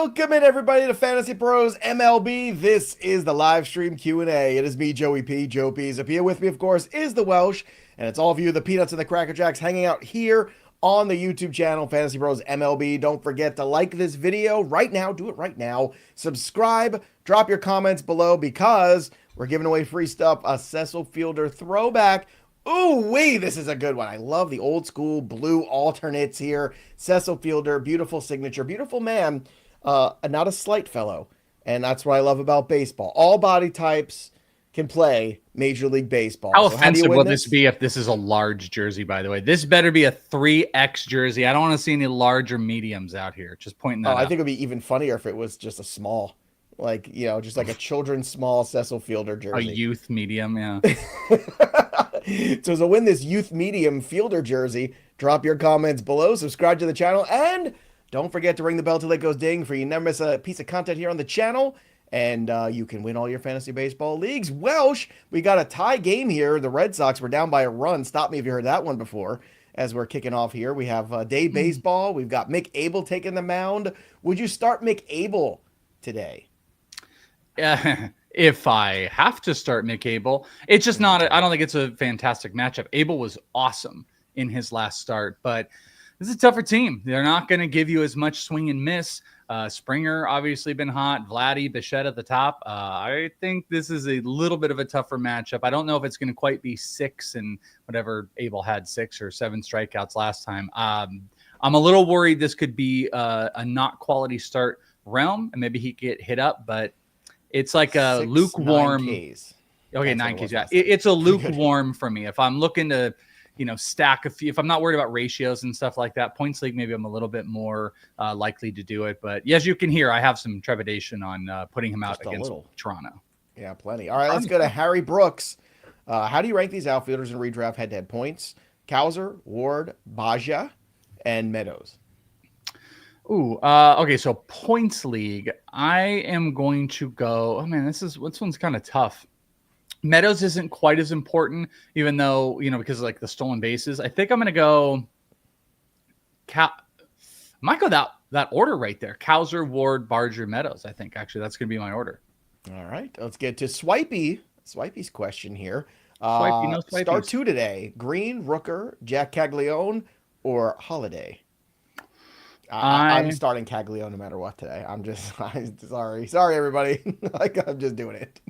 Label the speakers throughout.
Speaker 1: Welcome in, everybody, to Fantasy Pros MLB. This is the live stream Q&A. It is me, Joey P. Joe Pisapia. With me, of course, is the Welsh, and it's all of you, the Peanuts and the Cracker Jacks, hanging out here on the YouTube channel, Fantasy Pros MLB. Don't forget to like this video right now. Do it right now. Subscribe. Drop your comments below because we're giving away free stuff. A Cecil Fielder throwback. Ooh-wee, this is a good one. I love the old school blue alternates here. Cecil Fielder, beautiful signature, beautiful man, not a slight fellow. And that's what I love about baseball. All body types can play Major League Baseball.
Speaker 2: How offensive will this be if this is a large jersey, by the way? This better be a 3X jersey. I don't want to see any large or mediums out here. Just pointing that out.
Speaker 1: I think it would be even funnier if it was just a small. Like, you know, just like a children's small Cecil Fielder jersey.
Speaker 2: A youth medium, yeah.
Speaker 1: So to win this youth medium fielder jersey, drop your comments below, subscribe to the channel, and don't forget to ring the bell till it goes ding for you never miss a piece of content here on the channel. And you can win all your fantasy baseball leagues. Welsh, we got a tie game here. The Red Sox were down by a run. Stop me if you heard that one before. As we're kicking off here, we have day baseball. We've got Mick Abel taking the mound. Would you start Mick Abel today?
Speaker 2: If I have to start Mick Abel, it's just not. I don't think it's a fantastic matchup. Abel was awesome in his last start, but this is a tougher team. They're not going to give you as much swing and miss. Springer obviously been hot. Vladdy, Bichette at the top. I think this is a little bit of a tougher matchup. I don't know if it's going to quite be 6 and whatever Abel had 6 or 7 strikeouts last time. I'm a little worried this could be a not quality start realm, and maybe he could get hit up, but it's like a lukewarm.
Speaker 1: 9 Ks.
Speaker 2: Okay, 9 Ks. Yeah, it's a lukewarm for me. If I'm looking to, stack a few, if I'm not worried about ratios and stuff like that, points league, maybe I'm a little bit more likely to do it. But as you can hear, I have some trepidation on putting him out against Toronto.
Speaker 1: Yeah, plenty. All right, let's go to Harry Brooks. How do you rank these outfielders in redraft head-to-head points? Cowser, Ward, Baja, and Meadows.
Speaker 2: Okay, so points league, I am going to go, this one's kind of tough. Meadows isn't quite as important, even though, because of like the stolen bases. I think I'm going to go, I might go that order right there. Cowser, Ward, Barger, Meadows. I think actually that's going to be my order.
Speaker 1: All right, let's get to Swipey's question here.
Speaker 2: Swipey, no Swipeys.
Speaker 1: Start 2 today. Green, Rooker, Jack Caglione, or Holiday? I'm starting Caglione no matter what today. I'm sorry everybody. I'm just doing it.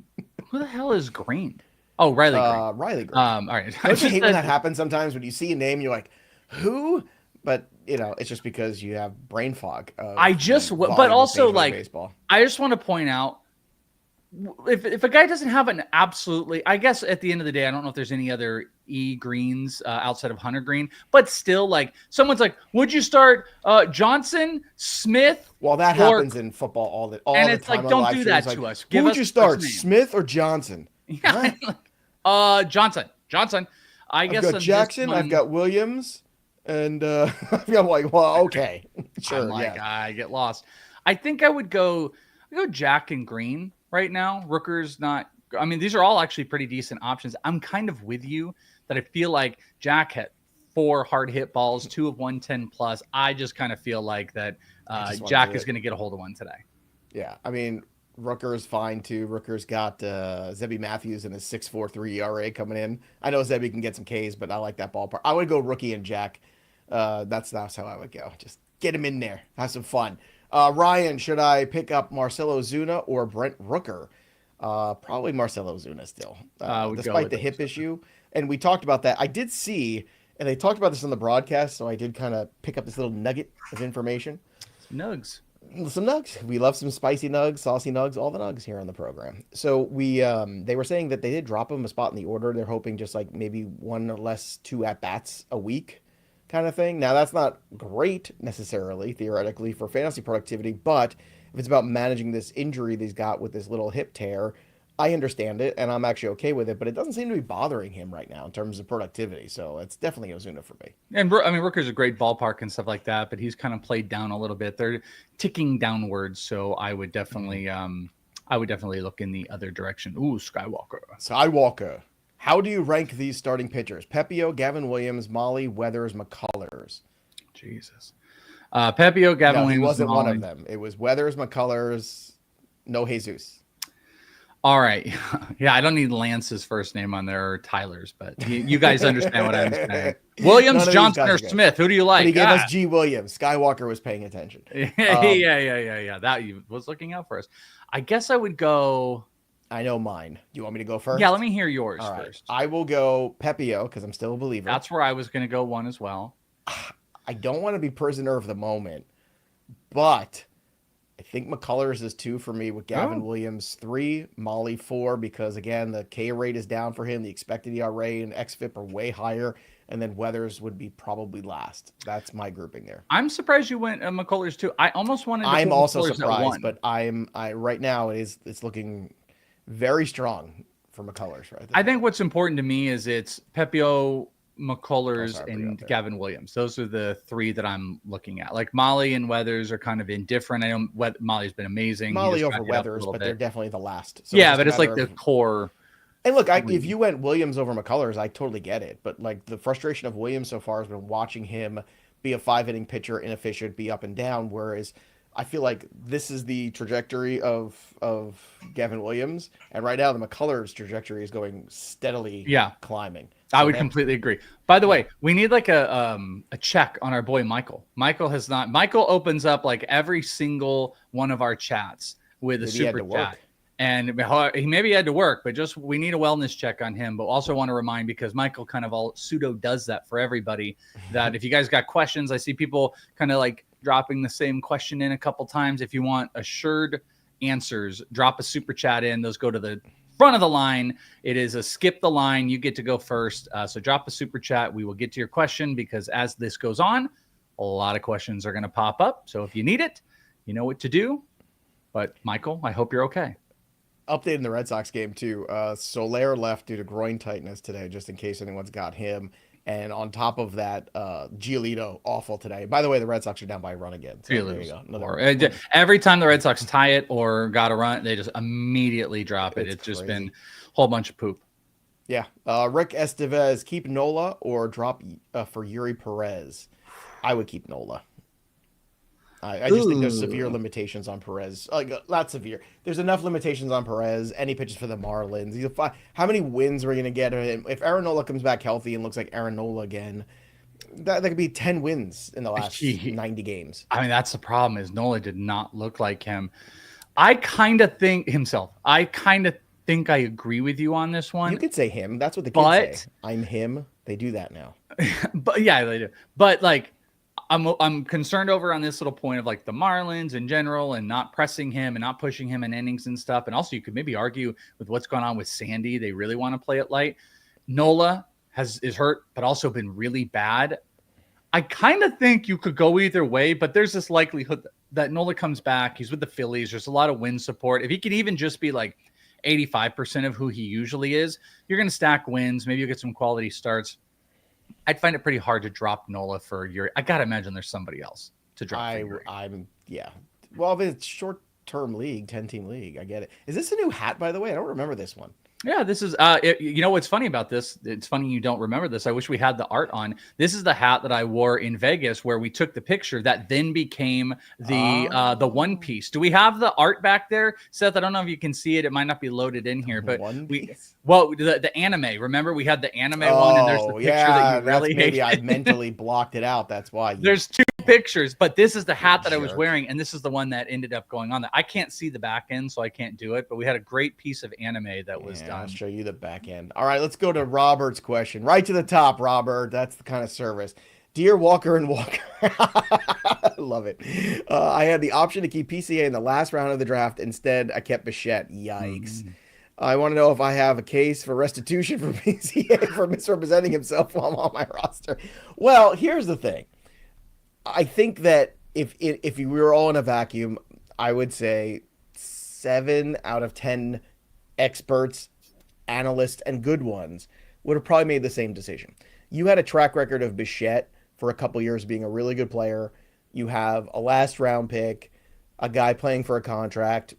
Speaker 2: Who the hell is Green? Oh, Riley Green.
Speaker 1: Riley Green.
Speaker 2: All right.
Speaker 1: I just hate when that happens sometimes when you see a name, you're like, who? But it's just because you have brain fog.
Speaker 2: But also like, baseball. I just want to point out, if a guy doesn't have an absolutely, I guess at the end of the day, I don't know if there's any other greens outside of Hunter Green, but still, like, someone's like, would you start Johnson, Smith?
Speaker 1: Well, that happens in football all the time.
Speaker 2: And it's like, don't do that to us.
Speaker 1: Who would you start, Smith or Johnson?
Speaker 2: Yeah. Johnson.
Speaker 1: I've got Jackson. I've got Williams, and I'm like, well, okay, sure.
Speaker 2: I get lost. I think I would go Jack and Green right now. Rooker's not. These are all actually pretty decent options. I'm kind of with you that I feel like Jack had 4 hard hit balls, 2 of 110 plus. I just kind of feel like that Jack is going to get a hold of one today.
Speaker 1: Yeah, Rooker is fine too. Rooker's got Zebby Matthews and his 6.43 ERA coming in. I know Zebby can get some Ks, but I like that ballpark. I would go Rookie and Jack. That's how I would go. Just get him in there. Have some fun. Ryan, should I pick up Marcell Ozuna or Brent Rooker? Probably Marcell Ozuna still, despite the hip issue. And we talked about that. I did see, and they talked about this on the broadcast, so I did kind of pick up this little nugget of information.
Speaker 2: Some
Speaker 1: nugs. We love some spicy nugs, saucy nugs, all the nugs here on the program. So they were saying that they did drop him a spot in the order. They're hoping just like maybe 1 or less 2 at-bats a week kind of thing. Now, that's not great necessarily, theoretically, for fantasy productivity, but if it's about managing this injury that he's got with this little hip tear, I understand it, and I'm actually okay with it, but it doesn't seem to be bothering him right now in terms of productivity, so it's definitely Ozuna for me.
Speaker 2: And, Rooker's a great ballpark and stuff like that, but he's kind of played down a little bit. They're ticking downwards, so I would definitely look in the other direction. Ooh, Skywalker.
Speaker 1: How do you rank these starting pitchers? Pepio, Gavin Williams, Molly, Weathers, McCullers.
Speaker 2: Jesus. Pepio, Gavin
Speaker 1: No, he
Speaker 2: Williams,
Speaker 1: wasn't one
Speaker 2: Molly.
Speaker 1: of them. It was Weathers, McCullers, no Jesus.
Speaker 2: All right. Yeah, I don't need Lance's first name on there or Tyler's, but you guys understand what I'm saying. Williams,
Speaker 1: None of these
Speaker 2: Johnson,
Speaker 1: guys
Speaker 2: or
Speaker 1: are good.
Speaker 2: Smith? Who do you like?
Speaker 1: But he gave us G. Williams. Skywalker was paying attention.
Speaker 2: Yeah. That he was looking out for us. I guess I would go.
Speaker 1: I know mine. Do you want me to go first?
Speaker 2: Yeah, let me hear yours
Speaker 1: All right.
Speaker 2: first.
Speaker 1: I will go Pepio because I'm still a believer.
Speaker 2: That's where I was going to go one as well.
Speaker 1: I don't want to be prisoner of the moment, but I think McCullers is 2 for me with Gavin Williams 3, Molly 4, because again, the K rate is down for him. The expected ERA and XFIP are way higher. And then Weathers would be probably last. That's my grouping there.
Speaker 2: I'm surprised you went McCullers too. I almost wanted to
Speaker 1: I'm also
Speaker 2: McCullers
Speaker 1: surprised, but I right now it's looking very strong for McCullers right there.
Speaker 2: I think what's important to me is it's Pepio, McCullers, and Gavin Williams. Those are the 3 that I'm looking at. Like Molly and Weathers are kind of indifferent. I know Molly's been amazing.
Speaker 1: Molly over Weathers, but they're definitely the last.
Speaker 2: So yeah, but it's like the core.
Speaker 1: And look, if you went Williams over McCullers, I totally get it. But like the frustration of Williams so far has been watching him be a 5-inning pitcher, inefficient, be up and down. Whereas I feel like this is the trajectory of Gavin Williams, and right now the McCullers trajectory is going steadily climbing. So
Speaker 2: I would completely agree. By the way, we need like a check on our boy Michael. Michael opens up like every single one of our chats with a super chat. And he maybe had to work, but we need a wellness check on him. But also want to remind, because Michael kind of all pseudo does that for everybody, that if you guys got questions, I see people kind of like dropping the same question in a couple times. If you want assured answers, drop a super chat in. Those go to the front of the line. It is a skip the line. You get to go first. So drop a super chat. We will get to your question, because as this goes on, a lot of questions are going to pop up. So if you need it, you know what to do. But Michael, I hope you're okay.
Speaker 1: Update in the Red Sox game too. Soler left due to groin tightness today, just in case anyone's got him. And on top of that, Giolito awful today. By the way, the Red Sox are down by a run again. So there you go.
Speaker 2: Every time the Red Sox tie it or got a run, they just immediately drop it. It's just been a whole bunch of poop.
Speaker 1: Yeah. Rick Estevez, keep Nola or drop for Eury Perez. I would keep Nola. I just think there's severe limitations on Perez. Like, not severe. There's enough limitations on Perez. Any pitches for the Marlins. How many wins are we going to get? If Aaron Nola comes back healthy and looks like Aaron Nola again, that could be 10 wins in the last 90 games.
Speaker 2: I mean, that's the problem, is Nola did not look like him. I kind of think I agree with you on this one.
Speaker 1: You could say him. That's what the kids say. I'm him. They do that now.
Speaker 2: But yeah, they do. But like, I'm concerned over on this little point of like the Marlins in general and not pressing him and not pushing him in innings and stuff. And also you could maybe argue with what's going on with Sandy. They really want to play it light. Nola is hurt, but also been really bad. I kind of think you could go either way, but there's this likelihood that Nola comes back. He's with the Phillies. There's a lot of win support. If he could even just be like 85% of who he usually is, you're going to stack wins. Maybe you'll get some quality starts. I'd find it pretty hard to drop Nola for Eury. I gotta imagine there's somebody else to drop.
Speaker 1: Well, if it's short-term league, 10-team league, I get it. Is this a new hat, by the way? I don't remember this one.
Speaker 2: Yeah, this is, you know what's funny about this? It's funny you don't remember this. I wish we had the art on. This is the hat that I wore in Vegas where we took the picture that then became the One Piece. Do we have the art back there, Seth? I don't know if you can see it. It might not be loaded in here, but the anime. Remember we had the anime one, and there's the picture that you really
Speaker 1: maybe I mentally blocked it out. That's why.
Speaker 2: There's 2 pictures, but this is the hat that I was wearing, and this is the one that ended up going on there. I can't see the back end, so I can't do it, but we had a great piece of anime that was done.
Speaker 1: I'll show you the back end. All right, let's go to Robert's question. Right to the top, Robert. That's the kind of service. Dear Walker and Walker. I love it. I had the option to keep PCA in the last round of the draft. Instead, I kept Bichette. Yikes. I want to know if I have a case for restitution for PCA for misrepresenting himself while on my roster. Well, here's the thing. I think that if we were all in a vacuum, I would say 7 out of 10 experts, analysts, and good ones would have probably made the same decision. You had a track record of Bichette for a couple years being a really good player. You have a last round pick, a guy playing for a contract.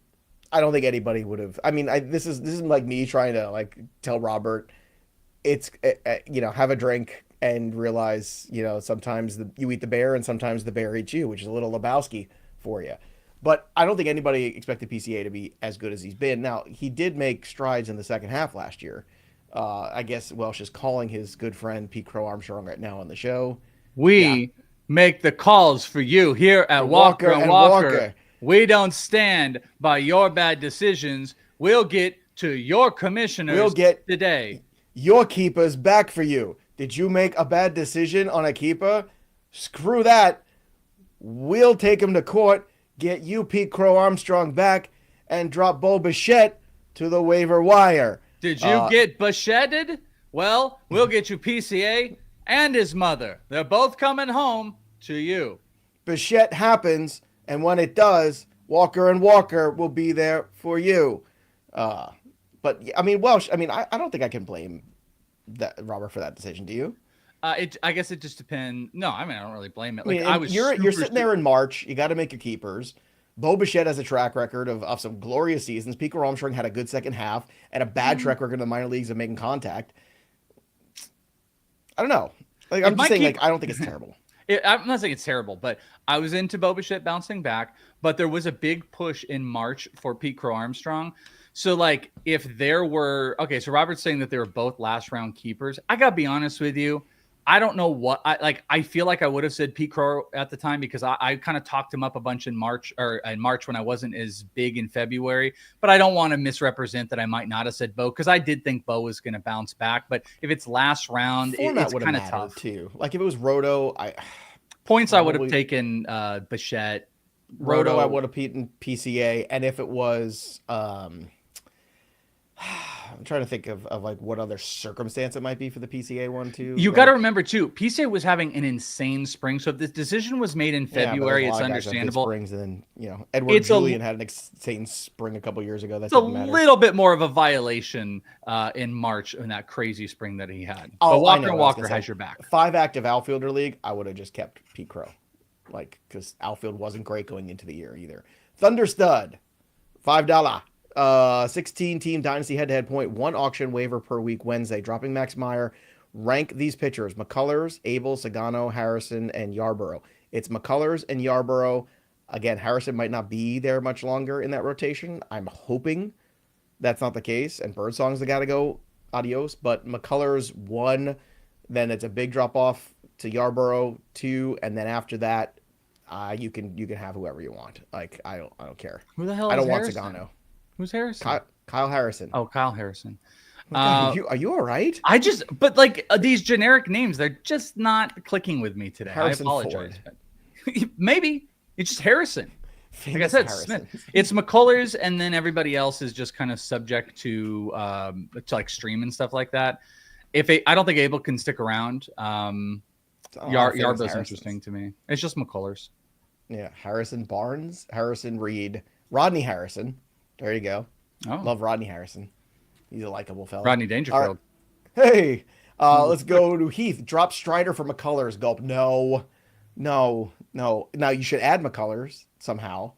Speaker 1: I don't think anybody would have. I mean, this isn't like me trying to like tell Robert, it's have a drink. and realize, sometimes you eat the bear and sometimes the bear eats you, which is a little Lebowski for you. But I don't think anybody expected PCA to be as good as he's been. Now, he did make strides in the second half last year. I guess Welsh is calling his good friend Pete Crow-Armstrong right now on the show.
Speaker 2: We make the calls for you here at Walker and Walker. We don't stand by your bad decisions. We'll get to your commissioners today.
Speaker 1: Your keepers back for you. Did you make a bad decision on a keeper? Screw that. We'll take him to court, get you Pete Crow-Armstrong back, and drop Bo Bichette to the waiver wire.
Speaker 2: Did you get Bichetted? Well, we'll get you PCA and his mother. They're both coming home to you.
Speaker 1: Bichette happens, and when it does, Walker and Walker will be there for you. But I mean, Welsh. I don't think I can blame Robert for that decision. Do you?
Speaker 2: I guess it just depends. No, I don't really blame it.
Speaker 1: You're sitting there in March. You got to make your keepers. Bo Bichette has a track record of some glorious seasons. Pete Crow-Armstrong had a good second half and a bad track record in the minor leagues of making contact. I don't know. I'm just saying, I don't think it's terrible.
Speaker 2: I'm not saying it's terrible, but I was into Bo Bichette bouncing back. But there was a big push in March for Pete Crow-Armstrong. So, if there were... Okay, so Robert's saying that they were both last-round keepers. I got to be honest with you. I don't know what... I feel like I would have said Pete Crow at the time because I kind of talked him up a bunch in March when I wasn't as big in February. But I don't want to misrepresent that I might not have said Bo because I did think Bo was going to bounce back. But if it's last round, it's kind of tough.
Speaker 1: Too. If it was Roto, I
Speaker 2: would have taken Bichette.
Speaker 1: Roto, I would have beaten PCA. And if it was... I'm trying to think of what other circumstance it might be for the PCA one too.
Speaker 2: You got to remember too, PCA was having an insane spring. So if this decision was made in February, it's understandable.
Speaker 1: Springs, and then Edward Julian had an insane spring a couple years ago. That's
Speaker 2: a little bit more of a violation in March in that crazy spring that he had. But Walker has your back.
Speaker 1: 5 active outfielder league, I would have just kept Pete Crow, because outfield wasn't great going into the year either. Thunder Stud, $5. 16-team Dynasty head-to-head point, 1 auction waiver per week Wednesday. Dropping Max Meyer. Rank these pitchers: McCullers, Abel, Sagano, Harrison, and Yarbrough. It's McCullers and Yarbrough. Again, Harrison might not be there much longer in that rotation. I'm hoping that's not the case, and Birdsong's the guy to go. Adios. But McCullers 1, then it's a big drop-off to Yarbrough 2, and then after that, you can have whoever you want. I don't care.
Speaker 2: Who the hell?
Speaker 1: I don't want
Speaker 2: Harrison?
Speaker 1: Sagano.
Speaker 2: Who's Harrison?
Speaker 1: Kyle Harrison.
Speaker 2: Oh, Kyle Harrison.
Speaker 1: Are you all right?
Speaker 2: These generic names, they're just not clicking with me today.
Speaker 1: Harrison
Speaker 2: I apologize.
Speaker 1: Ford.
Speaker 2: Maybe it's just Harrison. Like I said, Smith. It's McCullers, and then everybody else is just kind of subject to stream and stuff like that. I don't think Abel can stick around. Yarbrough's interesting to me. It's just McCullers.
Speaker 1: Yeah, Harrison Barnes, Harrison Reed, Rodney Harrison. There you go. Oh. Love Rodney Harrison. He's a likable fella.
Speaker 2: Rodney Dangerfield.
Speaker 1: Right. Hey, let's go to Heath. Drop Strider for McCullers. Gulp. No. Now you should add McCullers somehow,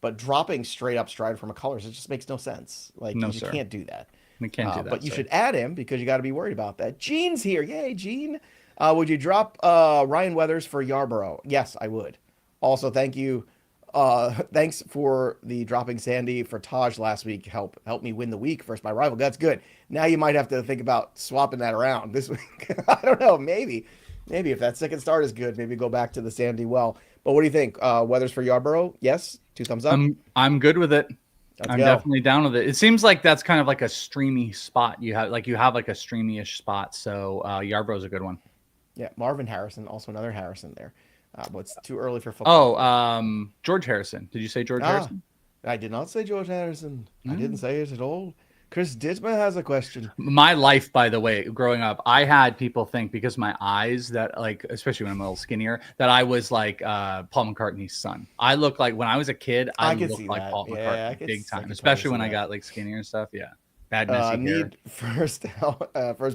Speaker 1: but dropping straight up Strider for McCullers, it just makes no sense. You can't do that.
Speaker 2: We can't do that.
Speaker 1: But you should add him because you got to be worried about that. Gene's here. Yay, Gene. Would you drop Ryan Weathers for Yarbrough? Yes, I would. Also, thank you. Thanks for the dropping Sandy for Taj last week. Help me win the week versus my rival. That's good. Now you might have to think about swapping that around this week. I don't know. Maybe if that second start is good, maybe go back to the Sandy well. But what do you think? Weathers for Yarbrough? Yes. 2 thumbs up.
Speaker 2: I'm good with it.
Speaker 1: I'm
Speaker 2: definitely down with it. It seems like that's kind of like a streamy spot. You have a streamy-ish spot. So Yarbrough's a good one.
Speaker 1: Yeah. Marvin Harrison, also another Harrison there. But it's too early for football.
Speaker 2: George Harrison. Did you say George Harrison?
Speaker 1: I did not say George Harrison. I didn't say it at all. Chris Disma has a question.
Speaker 2: My life, by the way, growing up, I had people think because my eyes that especially when I'm a little skinnier, that I was like Paul McCartney's son. I looked like when I was a kid, I looked like Paul McCartney big time, especially when I got skinnier and stuff. Yeah. Bad messy hair.
Speaker 1: Need first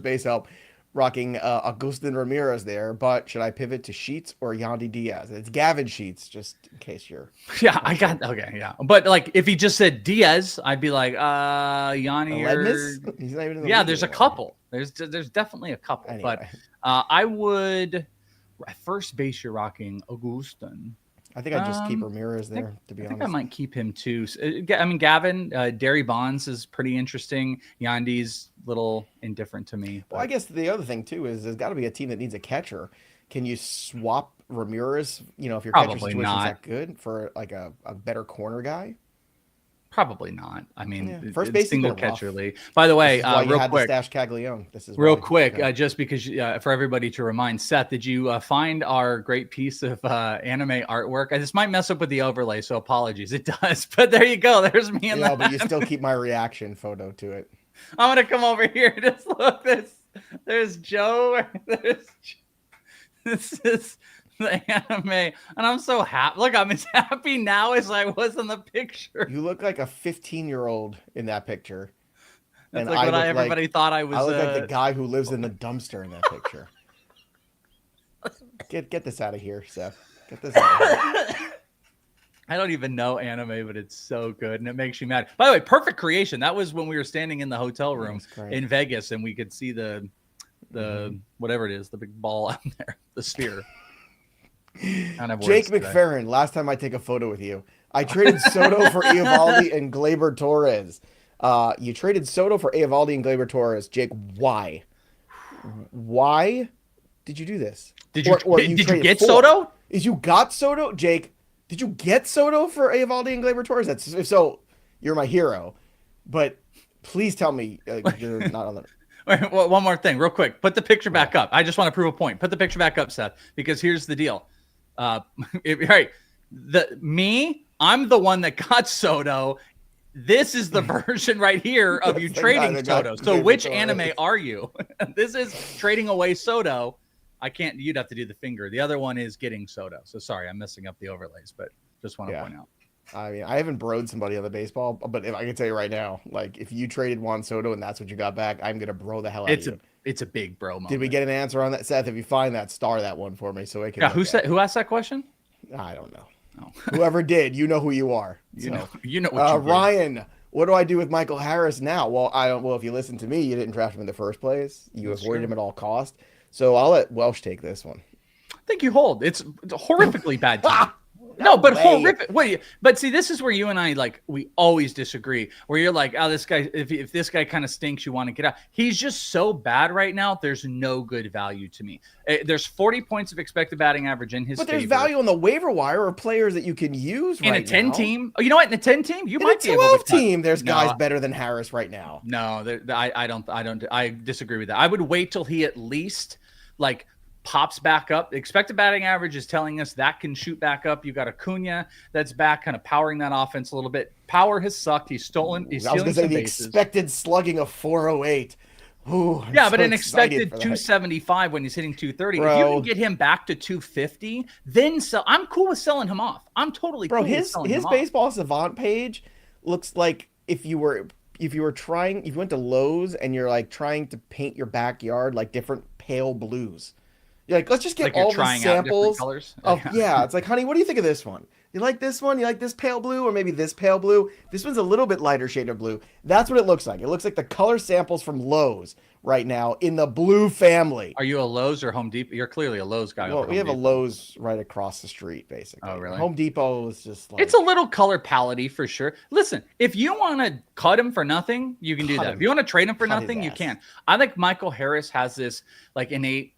Speaker 1: base help. rocking Agustin Ramirez there, but should I pivot to Sheets or Yandy Diaz? It's Gavin Sheets, just in case you're.
Speaker 2: Yeah, I got okay, yeah. But like if he just said Diaz, I'd be like, Yanni or
Speaker 1: He's not even in the
Speaker 2: yeah,
Speaker 1: league
Speaker 2: there's a
Speaker 1: anymore.
Speaker 2: couple. There's definitely a couple.
Speaker 1: Anyway.
Speaker 2: But I would at first base you're rocking Agustin.
Speaker 1: I think I'd just keep Ramirez there, to be honest.
Speaker 2: I think I might keep him too. I mean, Gavin, Derry Bonds is pretty interesting. Yandy's a little indifferent to me.
Speaker 1: Well, I guess the other thing too is there's got to be a team that needs a catcher. Can you swap Ramirez, if your catcher situation's that good, for like a better corner guy?
Speaker 2: Probably not. I mean,
Speaker 1: first base
Speaker 2: single catcher league. By the way,
Speaker 1: real quick,
Speaker 2: stash
Speaker 1: Caglione. This is
Speaker 2: real quick, just because for everybody to remind, Seth, did you find our great piece of anime artwork? This might mess up with the overlay, so apologies. It does, but there you go. There's me and
Speaker 1: but you still keep my reaction photo to it.
Speaker 2: I'm gonna come over here. Just look. There's Joe. This is the anime, and I'm so happy. Look, I'm as happy now as I was in the picture.
Speaker 1: You look like a 15-year-old in that picture.
Speaker 2: That's like what everybody thought I was.
Speaker 1: I look like the guy who lives in the dumpster in that picture. Get this out of here, Seth. Get this out of here.
Speaker 2: I don't even know anime, but it's so good, and it makes you mad. By the way, perfect creation. That was when we were standing in the hotel room in Vegas, and we could see the whatever it is, the big ball out there, the sphere.
Speaker 1: Jake McFerrin, last time I take a photo with you, I traded Soto for Eovaldi and Gleyber Torres. You traded Soto for Eovaldi and Gleyber Torres. Jake, why? Why did you do this?
Speaker 2: Did you get Soto?
Speaker 1: Is you got Soto, Jake? Did you get Soto for Eovaldi and Gleyber Torres? If so, you're my hero. But please tell me you're not on the.
Speaker 2: Wait, well, one more thing, real quick. Put the picture back up. I just want to prove a point. Put the picture back up, Seth, because here's the deal. I'm the one that got Soto. This is the version right here of you trading Soto. So which anime are you? This is trading away Soto. You'd have to do the finger. The other one is getting Soto. So sorry, I'm messing up the overlays, but just want to point out.
Speaker 1: I mean, I haven't broed somebody on the baseball, but if I can tell you right now, like if you traded Juan Soto and that's what you got back, I'm gonna bro the hell out of you.
Speaker 2: It's a big bro moment.
Speaker 1: Did we get an answer on that, Seth? If you find that, star that one for me so I can.
Speaker 2: Yeah, who asked that question?
Speaker 1: I don't know. Oh. Whoever did, you know who you are.
Speaker 2: You know what you did.
Speaker 1: Ryan, what do I do with Michael Harris now? Well, if you listen to me, you didn't draft him in the first place. You avoided him at all cost. So I'll let Welsh take this one.
Speaker 2: I think you hold. It's a horrifically bad team. No, but horrific. Wait, but see, this is where you and I we always disagree. Where you're like, oh, this guy, if this guy kind of stinks, you want to get out. He's just so bad right now. There's no good value to me. There's 40 points of expected batting average in his.
Speaker 1: But there's value on the waiver wire or players that you can use
Speaker 2: in a 10 team. Oh, you know what? In a 10 team, you might be able to.
Speaker 1: 12 team, there's guys better than Harris right now.
Speaker 2: No, I don't. I disagree with that. I would wait till he at least pops back up. Expected batting average is telling us that can shoot back up. You got Acuna that's back, kind of powering that offense a little bit. Power has sucked. He's stealing some bases.
Speaker 1: The expected slugging of 408. Ooh,
Speaker 2: but an expected 275 when he's hitting 230. Bro, if you can get him back to 250, then sell. I'm cool with selling him off. I'm totally cool with selling him off.
Speaker 1: His baseball savant page looks like if you went to Lowe's and you're trying to paint your backyard different pale blues. You're let's just get all the samples
Speaker 2: colors.
Speaker 1: It's like, honey, what do you think of this one? You like this one? You like this pale blue or maybe this pale blue? This one's a little bit lighter shade of blue. That's what it looks like. It looks like the color samples from Lowe's right now in the blue family.
Speaker 2: Are you a Lowe's or Home Depot? You're clearly a Lowe's guy.
Speaker 1: Well, we have a Lowe's right across the street, basically.
Speaker 2: Oh, really?
Speaker 1: Home Depot is just
Speaker 2: it's a little color palette-y for sure. Listen, if you want to cut him for nothing, you can do that. If you want to trade him for nothing, you can. I think Michael Harris has this innate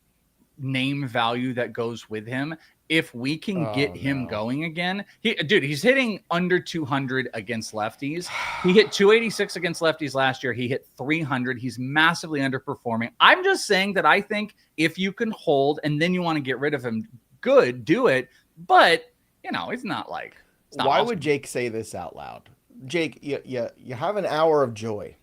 Speaker 2: name value that goes with him. If we can get him going again, he's hitting under 200 against lefties. He hit 286 against lefties last year. He hit 300. He's massively underperforming. I'm just saying that I think if you can hold and then you want to get rid of him, good, do it. But it's not
Speaker 1: Why would Jake say this out loud? Jake, you have an hour of joy.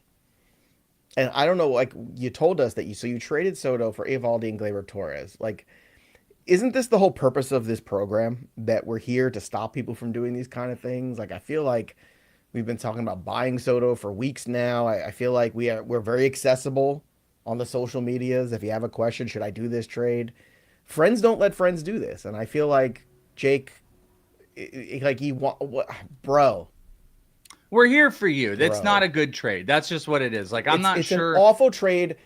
Speaker 1: And I don't know, you told us that you traded Soto for Eovaldi and Gleyber Torres. Isn't this the whole purpose of this program, that we're here to stop people from doing these kind of things? I feel like we've been talking about buying Soto for weeks now. I feel like we're very accessible on the social medias. If you have a question, should I do this trade? Friends don't let friends do this, and I feel like Jake, like bro.
Speaker 2: We're here for you. That's not a good trade. That's just what it is. Like, I'm not sure.
Speaker 1: It's an awful trade.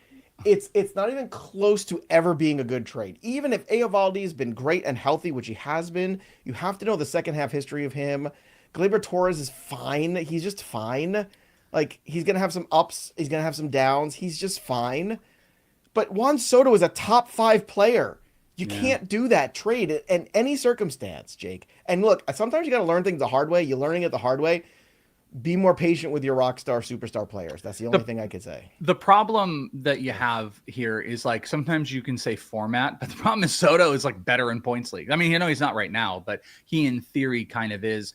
Speaker 1: It's not even close to ever being a good trade. Even if Eovaldi has been great and healthy, which he has been, you have to know the second half history of him. Gleyber Torres is fine. He's just fine. Like, he's going to have some ups. He's going to have some downs. He's just fine. But Juan Soto is a top 5 player. You can't do that trade in any circumstance, Jake. And look, sometimes you got to learn things the hard way. You're learning it the hard way. Be more patient with your rock star, superstar players. That's the only thing I could say.
Speaker 2: The problem that you have here is, like, sometimes you can say format, but the problem is Soto is, like, better in points league. I mean, he's not right now, but he in theory kind of is.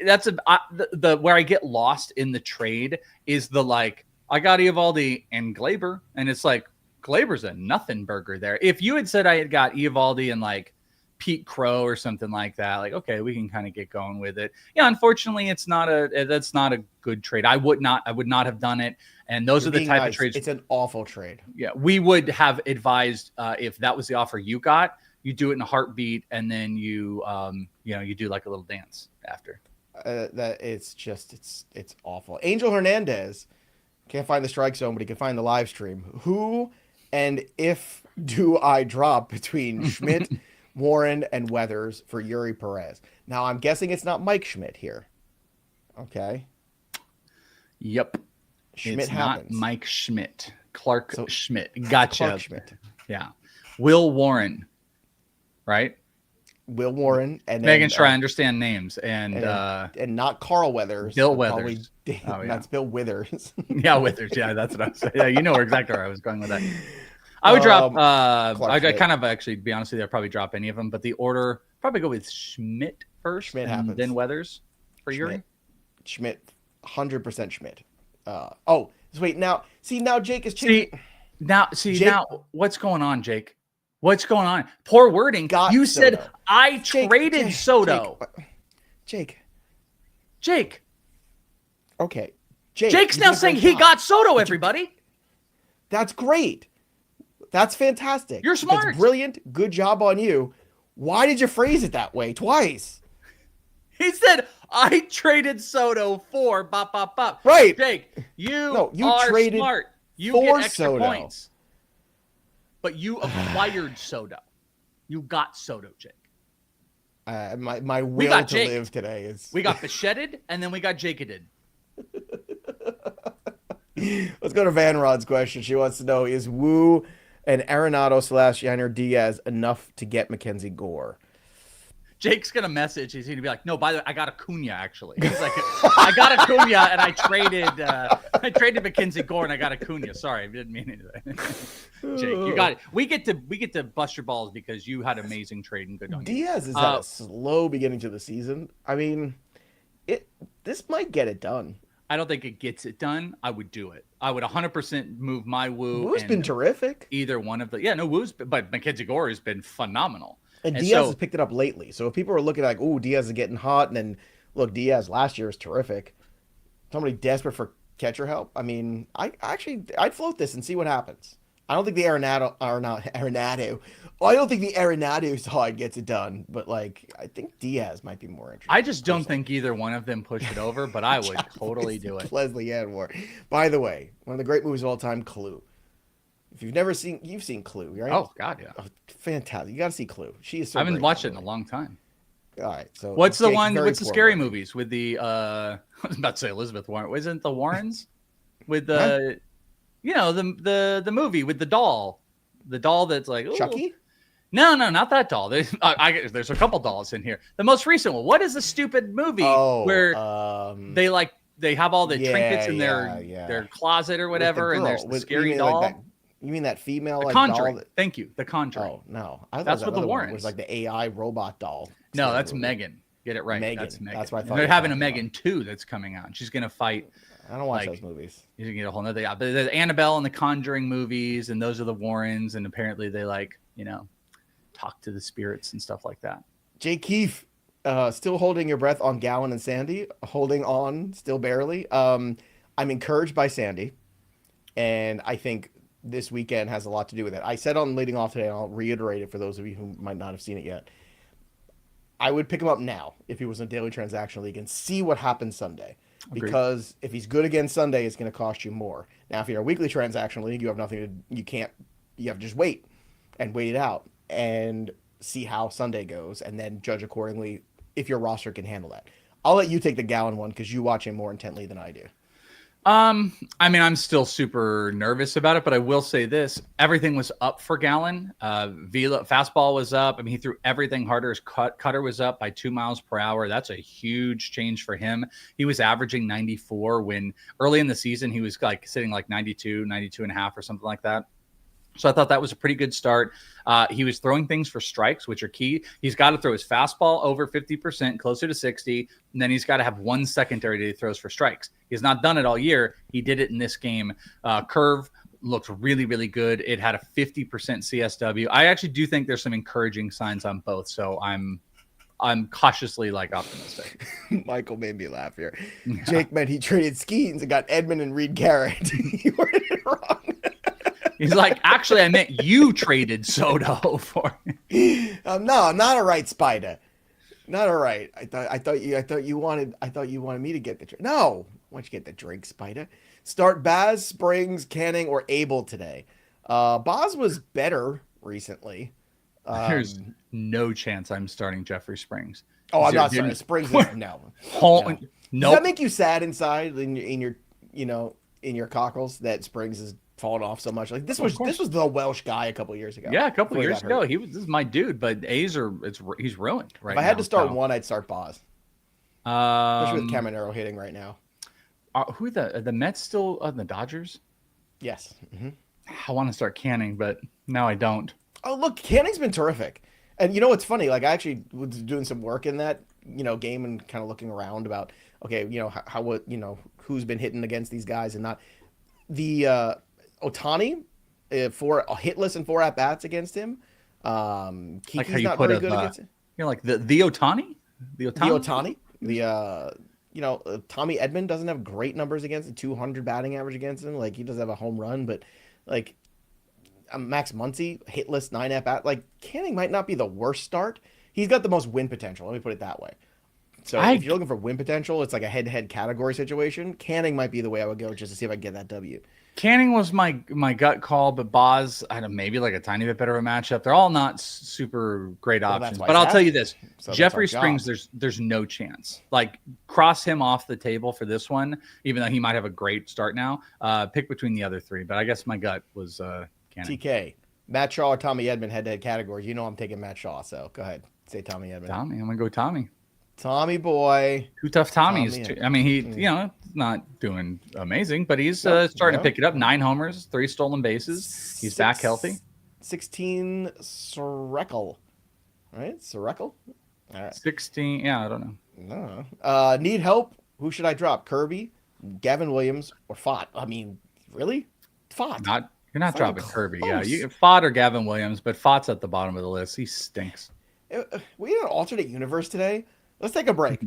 Speaker 2: That's the where I get lost in the trade is like, I got Eovaldi and Gleyber, and it's like, Glaber's a nothing burger there. If you had said I had got Eovaldi and, like, Pete Crow or something like that, like, okay, we can kind of get going with it. Yeah, unfortunately, that's not a good trade. I would not have done it. And those are the type of trades.
Speaker 1: It's an awful trade.
Speaker 2: Yeah, we would have advised if that was the offer you got, you do it in a heartbeat, and then you do like a little dance after.
Speaker 1: That it's awful. Angel Hernandez can't find the strike zone, but he can find the live stream. Who and if do I drop between Schmidt, Warren, and Weathers for Eury Perez? Now, I'm guessing it's not Mike Schmidt here. Okay.
Speaker 2: Yep.
Speaker 1: Schmidt
Speaker 2: it's
Speaker 1: happens.
Speaker 2: Not Mike Schmidt. Clark Schmidt. Gotcha.
Speaker 1: Clark Schmidt.
Speaker 2: Yeah. Will Warren. Right?
Speaker 1: Will Warren. And
Speaker 2: making sure I understand names. And
Speaker 1: not Carl Weathers.
Speaker 2: Bill Weathers.
Speaker 1: That's Bill Withers.
Speaker 2: Yeah, Withers. Yeah, that's what I was saying. Yeah, you know exactly where I was going with that. I would drop. I kind of actually, to be honest with you, I'd probably drop any of them, but the order probably go with Schmidt first, and then Weathers for Eury.
Speaker 1: Schmidt, 100% Schmidt. Wait, now Jake is changing.
Speaker 2: Now what's going on, Jake? What's going on? Poor wording. You said I traded Soto.
Speaker 1: Jake.
Speaker 2: Okay.
Speaker 1: Jake.
Speaker 2: Jake's now saying he got Soto. Everybody.
Speaker 1: That's great. That's fantastic.
Speaker 2: You're smart.
Speaker 1: That's brilliant. Good job on you. Why did you phrase it that way twice?
Speaker 2: He said, I traded Soto for bop, bop, bop.
Speaker 1: Right.
Speaker 2: Jake, you are
Speaker 1: traded
Speaker 2: smart. You
Speaker 1: for
Speaker 2: get extra
Speaker 1: Soto.
Speaker 2: Points. But you acquired Soto. You got Soto, Jake.
Speaker 1: My will to live today is...
Speaker 2: We got Bichetted, and then we got Jacobed.
Speaker 1: Let's go to Van Rod's question. She wants to know, is Wu and Arenado / Diaz enough to get MacKenzie Gore?
Speaker 2: Jake's going to message. He's going to be like, no, by the way, I got Acuna, actually. He's like, I got Acuna, and I traded MacKenzie Gore, and I got Acuna. Sorry, I didn't mean anything. Jake, you got it. We get to bust your balls because you had amazing trade and good on
Speaker 1: Diaz is at a slow beginning to the season. I mean, this might get it done.
Speaker 2: I don't think it gets it done. I would do it. I would 100% move my Wu.
Speaker 1: Wu's been terrific.
Speaker 2: Either one of the Wu's, but MacKenzie Gore has been phenomenal.
Speaker 1: And Diaz has picked it up lately. So if people are looking like, oh, Diaz is getting hot, and then look, Diaz last year was terrific. Somebody desperate for catcher help. I mean, I'd float this and see what happens. I don't think the Arenado. Well, I don't think the Arenado side gets it done, but like I think Diaz might be more interesting.
Speaker 2: I just don't think either one of them push it over, but I would totally do it.
Speaker 1: Leslie Anwar. By the way, one of the great movies of all time, Clue. If you've seen Clue, right?
Speaker 2: Oh God, yeah.
Speaker 1: Oh, fantastic. You got to see Clue. She is so
Speaker 2: I haven't watched it in a long time.
Speaker 1: All right. So
Speaker 2: what's the scary movies with the I was about to say Elizabeth Warren. Wasn't the Warrens with the the movie with the doll that's like
Speaker 1: Chucky?
Speaker 2: No, not that doll. There's a couple dolls in here. The most recent one. What is the stupid movie where they have all the trinkets in their closet or whatever, and there's the scary doll?
Speaker 1: Like you mean that female
Speaker 2: The Conjuring. Thank you. The Conjuring.
Speaker 1: Oh no,
Speaker 2: that's what the Warrens
Speaker 1: was, like the AI robot doll.
Speaker 2: No, that's Megan. Get it right.
Speaker 1: Megan.
Speaker 2: That's Megan.
Speaker 1: That's what I thought.
Speaker 2: They're having a Megan 2 that's coming out. She's gonna fight.
Speaker 1: I don't watch those movies.
Speaker 2: You can get a whole nother. Yeah, but there's Annabelle and the Conjuring movies, and those are the Warrens, and apparently they talk to the spirits and stuff like that.
Speaker 1: Jay Keefe, still holding your breath on Gallen and Sandy, holding on still barely. I'm encouraged by Sandy, and I think this weekend has a lot to do with it. I said on leading off today, and I'll reiterate it for those of you who might not have seen it yet. I would pick him up now if he was in a daily transaction league and see what happens Sunday.
Speaker 2: Agreed.
Speaker 1: Because if he's good again Sunday, it's going to cost you more. Now, if you're a weekly transaction league, you have nothing to, you have to just wait and wait it out and see how Sunday goes and then judge accordingly if your roster can handle that. I'll let you take the Gallen one because you watch him more intently than I do.
Speaker 2: I mean, I'm still super nervous about it, but I will say this: everything was up for Gallen. Fastball was up. I mean, he threw everything harder. His cutter was up by 2 miles per hour. That's a huge change for him. He was averaging 94 when early in the season he was like sitting like 92 and a half or something like that. So I thought that was a pretty good start. He was throwing things for strikes, which are key. He's got to throw his fastball over 50%, closer to 60, and then he's got to have one secondary that he throws for strikes. He's not done it all year. He did it in this game. Curve looked really, really good. It had a 50% CSW. I actually do think there's some encouraging signs on both, so I'm cautiously optimistic.
Speaker 1: Michael made me laugh here. Yeah. Jake meant he traded Skeens and got Edmund and Reed Garrett. You worded it wrong.
Speaker 2: He's like, actually, I meant you traded Soto for me.
Speaker 1: No, not a right, Spider. Not a right. I thought you wanted me to get the drink. No, why don't you get the drink, Spider? Start Baz, Springs, Canning, or Abel today. Baz was better recently.
Speaker 2: There's no chance I'm starting Jeffrey Springs.
Speaker 1: Oh, I'm not starting Springs. No.
Speaker 2: Nope.
Speaker 1: Does that make you sad inside in your cockles that Springs is fallen off so much? Like this was the Welsh guy a couple years ago.
Speaker 2: Yeah, a couple years ago. This is my dude, but he's ruined right now.
Speaker 1: If I had to start one, I'd start Baz. Especially with Caminero hitting right now.
Speaker 2: Who are the Mets still on the Dodgers?
Speaker 1: Yes. Mm-hmm.
Speaker 2: I want to start Canning, but now I don't.
Speaker 1: Oh, look, Canning's been terrific. And you know what's funny? Like I actually was doing some work in that, game and kind of looking around about, okay, how who's been hitting against these guys and not. The Ohtani for a hitless and 4 at-bats against him. Kiki's
Speaker 2: like how you
Speaker 1: not
Speaker 2: put
Speaker 1: very good against him.
Speaker 2: Like the Ohtani? The
Speaker 1: Ohtani? Tommy Edmond doesn't have great numbers against him, 200 batting average against him. Like he does have a home run, but like Max Muncy, hitless 9 at-bat. Like Canning might not be the worst start. He's got the most win potential. Let me put it that way. So if you're looking for win potential, it's like a head-to-head category situation. Canning might be the way I would go just to see if I can get that W.
Speaker 2: Canning was my gut call, but Baz, I don't know, maybe like a tiny bit better of a matchup. They're all not super great options. But I'll tell you this, Jeffrey Springs, there's no chance. Like cross him off the table for this one, even though he might have a great start now. Pick between the other three. But I guess my gut was Canning.
Speaker 1: TK, Matt Shaw or Tommy Edman head-to-head categories. I'm taking Matt Shaw, so go ahead. Say Tommy Edman.
Speaker 2: I'm going to go Tommy.
Speaker 1: Tommy boy.
Speaker 2: Two tough Tommies. I mean, he, not doing amazing, but he's starting to pick it up. 9 homers, 3 stolen bases. He's back healthy.
Speaker 1: 16 Sorekel. Right? Sorekel? All right.
Speaker 2: 16. Yeah, I don't know.
Speaker 1: No. Need help? Who should I drop? Kirby, Gavin Williams, or Pfaadt? I mean, really? Pfaadt.
Speaker 2: You're not dropping Kirby. Yeah, Pfaadt or Gavin Williams, but Pfaadt's at the bottom of the list. He stinks.
Speaker 1: We in an alternate universe today. Let's take a break.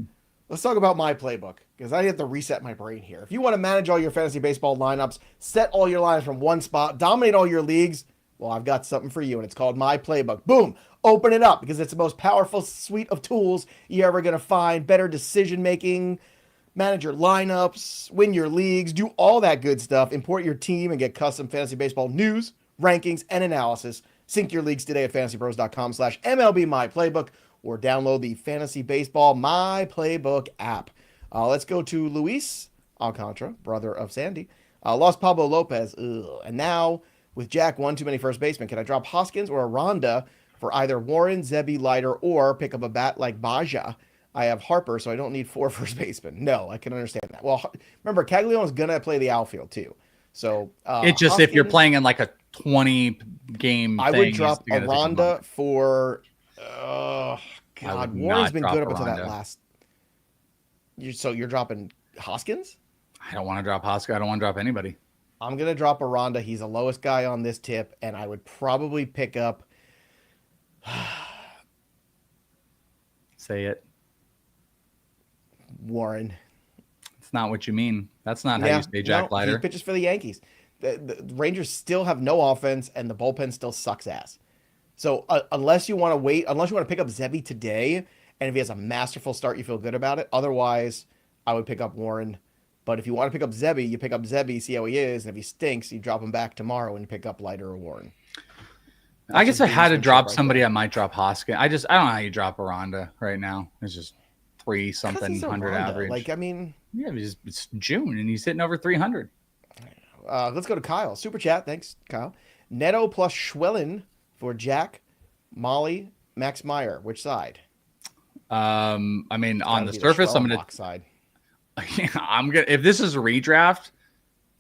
Speaker 1: Let's talk about my playbook because I have to reset my brain here. If you want to manage all your fantasy baseball lineups, set all your lineups from one spot, dominate all your leagues, well, I've got something for you, and it's called My Playbook. Boom! Open it up because it's the most powerful suite of tools you're ever going to find. Better decision-making, manage your lineups, win your leagues, do all that good stuff. Import your team and get custom fantasy baseball news, rankings, and analysis. Sync your leagues today at fantasypros.com/MLB My Playbook. Or download the Fantasy Baseball My Playbook app. Let's go to Luis Alcantara, brother of Sandy. Lost Pablo Lopez. And now, with Jack, one too many first basemen, can I drop Hoskins or Aranda for either Warren, Zebby, Leiter, or pick up a bat like Baja? I have Harper, so I don't need 4 first basemen. No, I can understand that. Well, remember, Cagliano's going to play the outfield, too. So
Speaker 2: it's just Hoskins, if you're playing in like a 20-game
Speaker 1: I would drop Aranda for... God, Warren's been good up until that last. So you're dropping Hoskins?
Speaker 2: I don't want to drop Hoskins. I don't want to drop anybody.
Speaker 1: I'm going to drop Aranda. He's the lowest guy on this tip, and I would probably pick up.
Speaker 2: Say it.
Speaker 1: Warren.
Speaker 2: It's not what you mean. That's not how you say Jack Leiter.
Speaker 1: He pitches for the Yankees. The Rangers still have no offense, and the bullpen still sucks ass. So unless you want to pick up Zebby today, and if he has a masterful start, you feel good about it. Otherwise, I would pick up Warren. But if you want to pick up Zebby, you pick up Zebby, see how he is, and if he stinks, you drop him back tomorrow and pick up Leiter or Warren.
Speaker 2: I guess I had to drop somebody. I might drop Hoskins. I don't know how you drop Aranda right now. It's just 3-something hundred average.
Speaker 1: Like, I mean,
Speaker 2: yeah, it's June and he's hitting over 300.
Speaker 1: Let's go to Kyle. Super chat. Thanks, Kyle. Neto plus Schwellen for Jack, Molly, Max Meyer. Which side?
Speaker 2: I mean, on the surface, I'm gonna
Speaker 1: side.
Speaker 2: I'm gonna. If this is a redraft,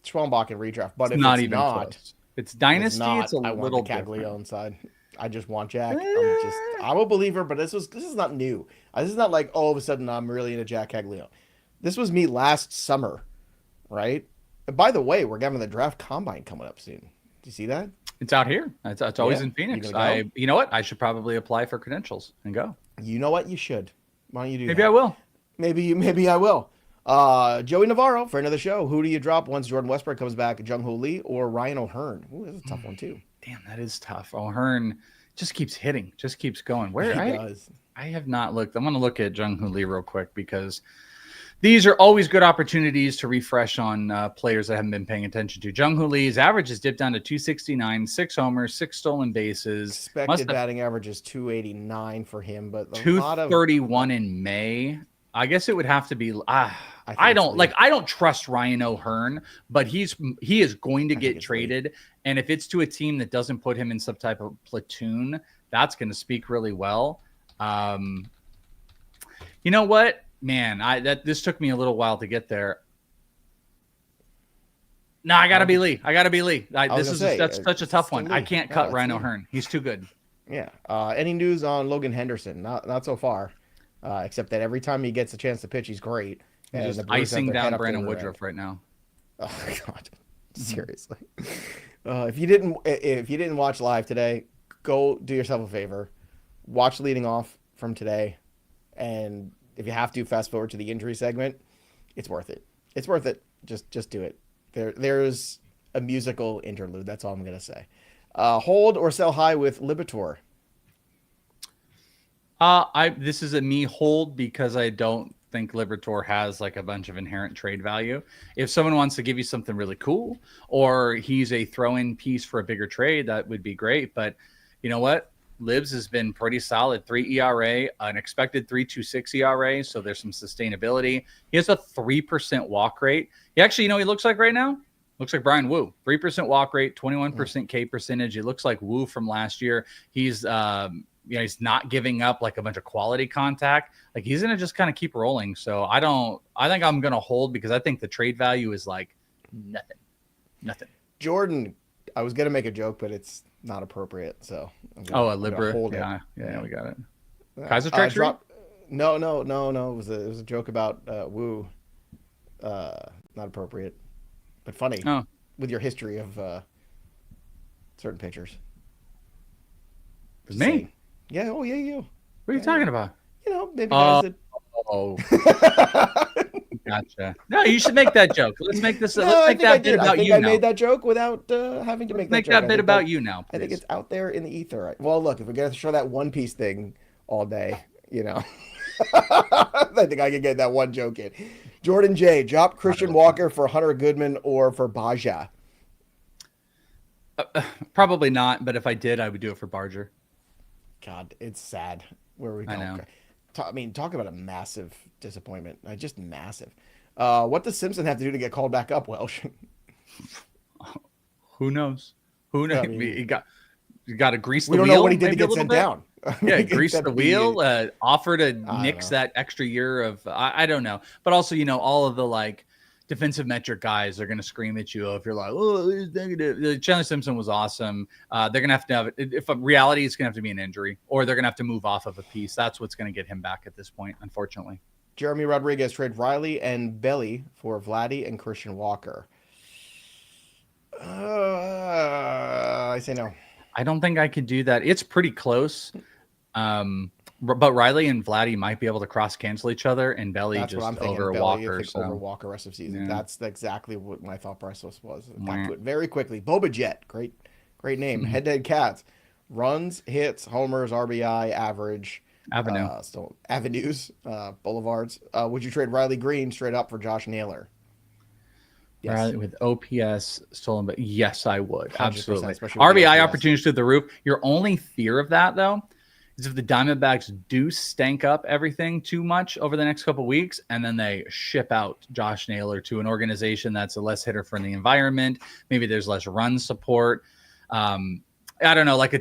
Speaker 1: Schwellenbach and redraft. But
Speaker 2: it's
Speaker 1: if
Speaker 2: not
Speaker 1: it's
Speaker 2: even
Speaker 1: not,
Speaker 2: close. It's Dynasty. It's a
Speaker 1: I want
Speaker 2: little
Speaker 1: the Caglione side. I just want Jack.
Speaker 2: Eh.
Speaker 1: I'm a believer, but this is not new. This is not like all of a sudden I'm really into Jack Caglione. This was me last summer, right? And by the way, we're having the draft combine coming up soon. Do you see that?
Speaker 2: It's out here. It's always in Phoenix. You know what? I should probably apply for credentials and go.
Speaker 1: You know what? You should. Why don't you do
Speaker 2: Maybe
Speaker 1: that?
Speaker 2: I will.
Speaker 1: Maybe I will. Joey Navarro, friend of the show. Who do you drop once Jordan Westbrook comes back? Jung Hoo Lee or Ryan O'Hearn? Ooh, that's a tough one too.
Speaker 2: Damn, that is tough. O'Hearn just keeps hitting, just keeps going. Where
Speaker 1: he does.
Speaker 2: I have not looked. I'm going to look at Jung Hoo Lee real quick because these are always good opportunities to refresh on players I haven't been paying attention to. Jung Hoo Lee's average has dipped down to 269, 6 homers, 6 stolen bases.
Speaker 1: Expected batting average is 289 for him, but
Speaker 2: 231 in May. I guess it would have to be. I don't trust Ryan O'Hearn, but he is going to get traded, and if it's to a team that doesn't put him in some type of platoon, that's going to speak really well. You know what, man? This took me a little while to get there. No, I gotta be Lee. That's such a tough one. I can't cut Ryan O'Hearn. He's too good.
Speaker 1: Yeah. Any news on Logan Henderson? Not so far. Except that every time he gets a chance to pitch, he's great.
Speaker 2: He's just icing down Brandon Woodruff right now.
Speaker 1: Oh God, seriously. If you didn't watch live today, go do yourself a favor. Watch leading off from today, and if you have to, fast forward to the injury segment. It's worth it. It's worth it. Just do it. There's a musical interlude. That's all I'm gonna say. Hold or sell high with Libator.
Speaker 2: This is a me hold because I don't think Libator has like a bunch of inherent trade value. If someone wants to give you something really cool, or he's a throw-in piece for a bigger trade, that would be great. But you know what? Libs has been pretty solid. 3 ERA, an expected 3.26 ERA, so there's some sustainability. He has a 3% walk rate. He actually, he looks like right now? Looks like Brian Wu. 3% walk rate, 21% K percentage. He looks like Wu from last year. He's he's not giving up like a bunch of quality contact. Like he's going to just kind of keep rolling. So I think I'm going to hold because I think the trade value is like nothing.
Speaker 1: Jordan, I was going to make a joke, but it's not appropriate. So
Speaker 2: a Libra. Yeah, we got it. Kaiser treachery?
Speaker 1: No. It was a joke about Wu. Not appropriate, but funny.
Speaker 2: Oh.
Speaker 1: With your history of certain pitchers.
Speaker 2: With me?
Speaker 1: Saying. Yeah. Oh, yeah, you.
Speaker 2: What are you talking about?
Speaker 1: Maybe guys that...
Speaker 2: Oh. Gotcha. No, you should make that joke. Let's make this. Let's make that bit about you now. I
Speaker 1: made that joke without having to make
Speaker 2: that bit about you now.
Speaker 1: I think it's out there in the ether. Well, look, if we're gonna show that One Piece thing all day, I think I can get that one joke in. Jordan J. Drop Christian Walker for Hunter Goodman or for Baja.
Speaker 2: Probably not, but if I did, I would do it for Barger.
Speaker 1: God, it's sad where we go.
Speaker 2: I know.
Speaker 1: Talk about a massive disappointment. Just massive. What does Simpson have to do to get called back up, Welsh?
Speaker 2: Who knows? Who knows? He got to grease the
Speaker 1: wheel.
Speaker 2: We
Speaker 1: don't know what he did to get sent down.
Speaker 2: Yeah, grease the wheel. Offer to nix that extra year of I don't know. But also, all of the like defensive metric guys are going to scream at you if you're like, oh, it's negative. Chandler Simpson was awesome. They're going to have if a reality, it's going to have to be an injury, or they're going to have to move off of a piece. That's what's going to get him back at this point, unfortunately.
Speaker 1: Jeremy Rodriguez trade Riley and Belly for Vladdy and Christian Walker. I say no.
Speaker 2: I don't think I could do that. It's pretty close. But Riley and Vladdy might be able to cross cancel each other, and Belly
Speaker 1: That's what
Speaker 2: just
Speaker 1: I'm thinking.
Speaker 2: over
Speaker 1: Belly,
Speaker 2: Walker.
Speaker 1: over Walker rest of season.
Speaker 2: Yeah.
Speaker 1: That's exactly what my thought process was. Got to it very quickly. Boba Jet, great name. Head-to-head Cats, runs, hits, homers, RBI, average, avenues, boulevards. Would you trade Riley Green straight up for Josh Naylor?
Speaker 2: Yes. Riley with OPS stolen, but yes, I would absolutely.
Speaker 1: RBI
Speaker 2: opportunities to the roof. Your only fear of that though is if the Diamondbacks do stank up everything too much over the next couple of weeks, and then they ship out Josh Naylor to an organization that's a less hitter-friendly environment. Maybe there's less run support. I don't know, like a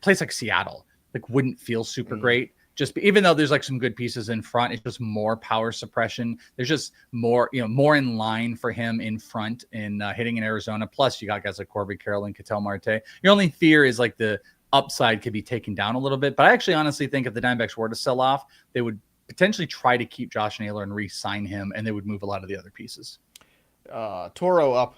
Speaker 2: place like Seattle, like wouldn't feel super great. Just even though there's like some good pieces in front, it's just more power suppression. There's just more, more in line for him in front in hitting in Arizona. Plus, you got guys like Corby Carroll and Ketel Marte. Your only fear is like the upside could be taken down a little bit. But I actually honestly think if the Diamondbacks were to sell off, they would potentially try to keep Josh Naylor and re-sign him, and they would move a lot of the other pieces.
Speaker 1: Toro up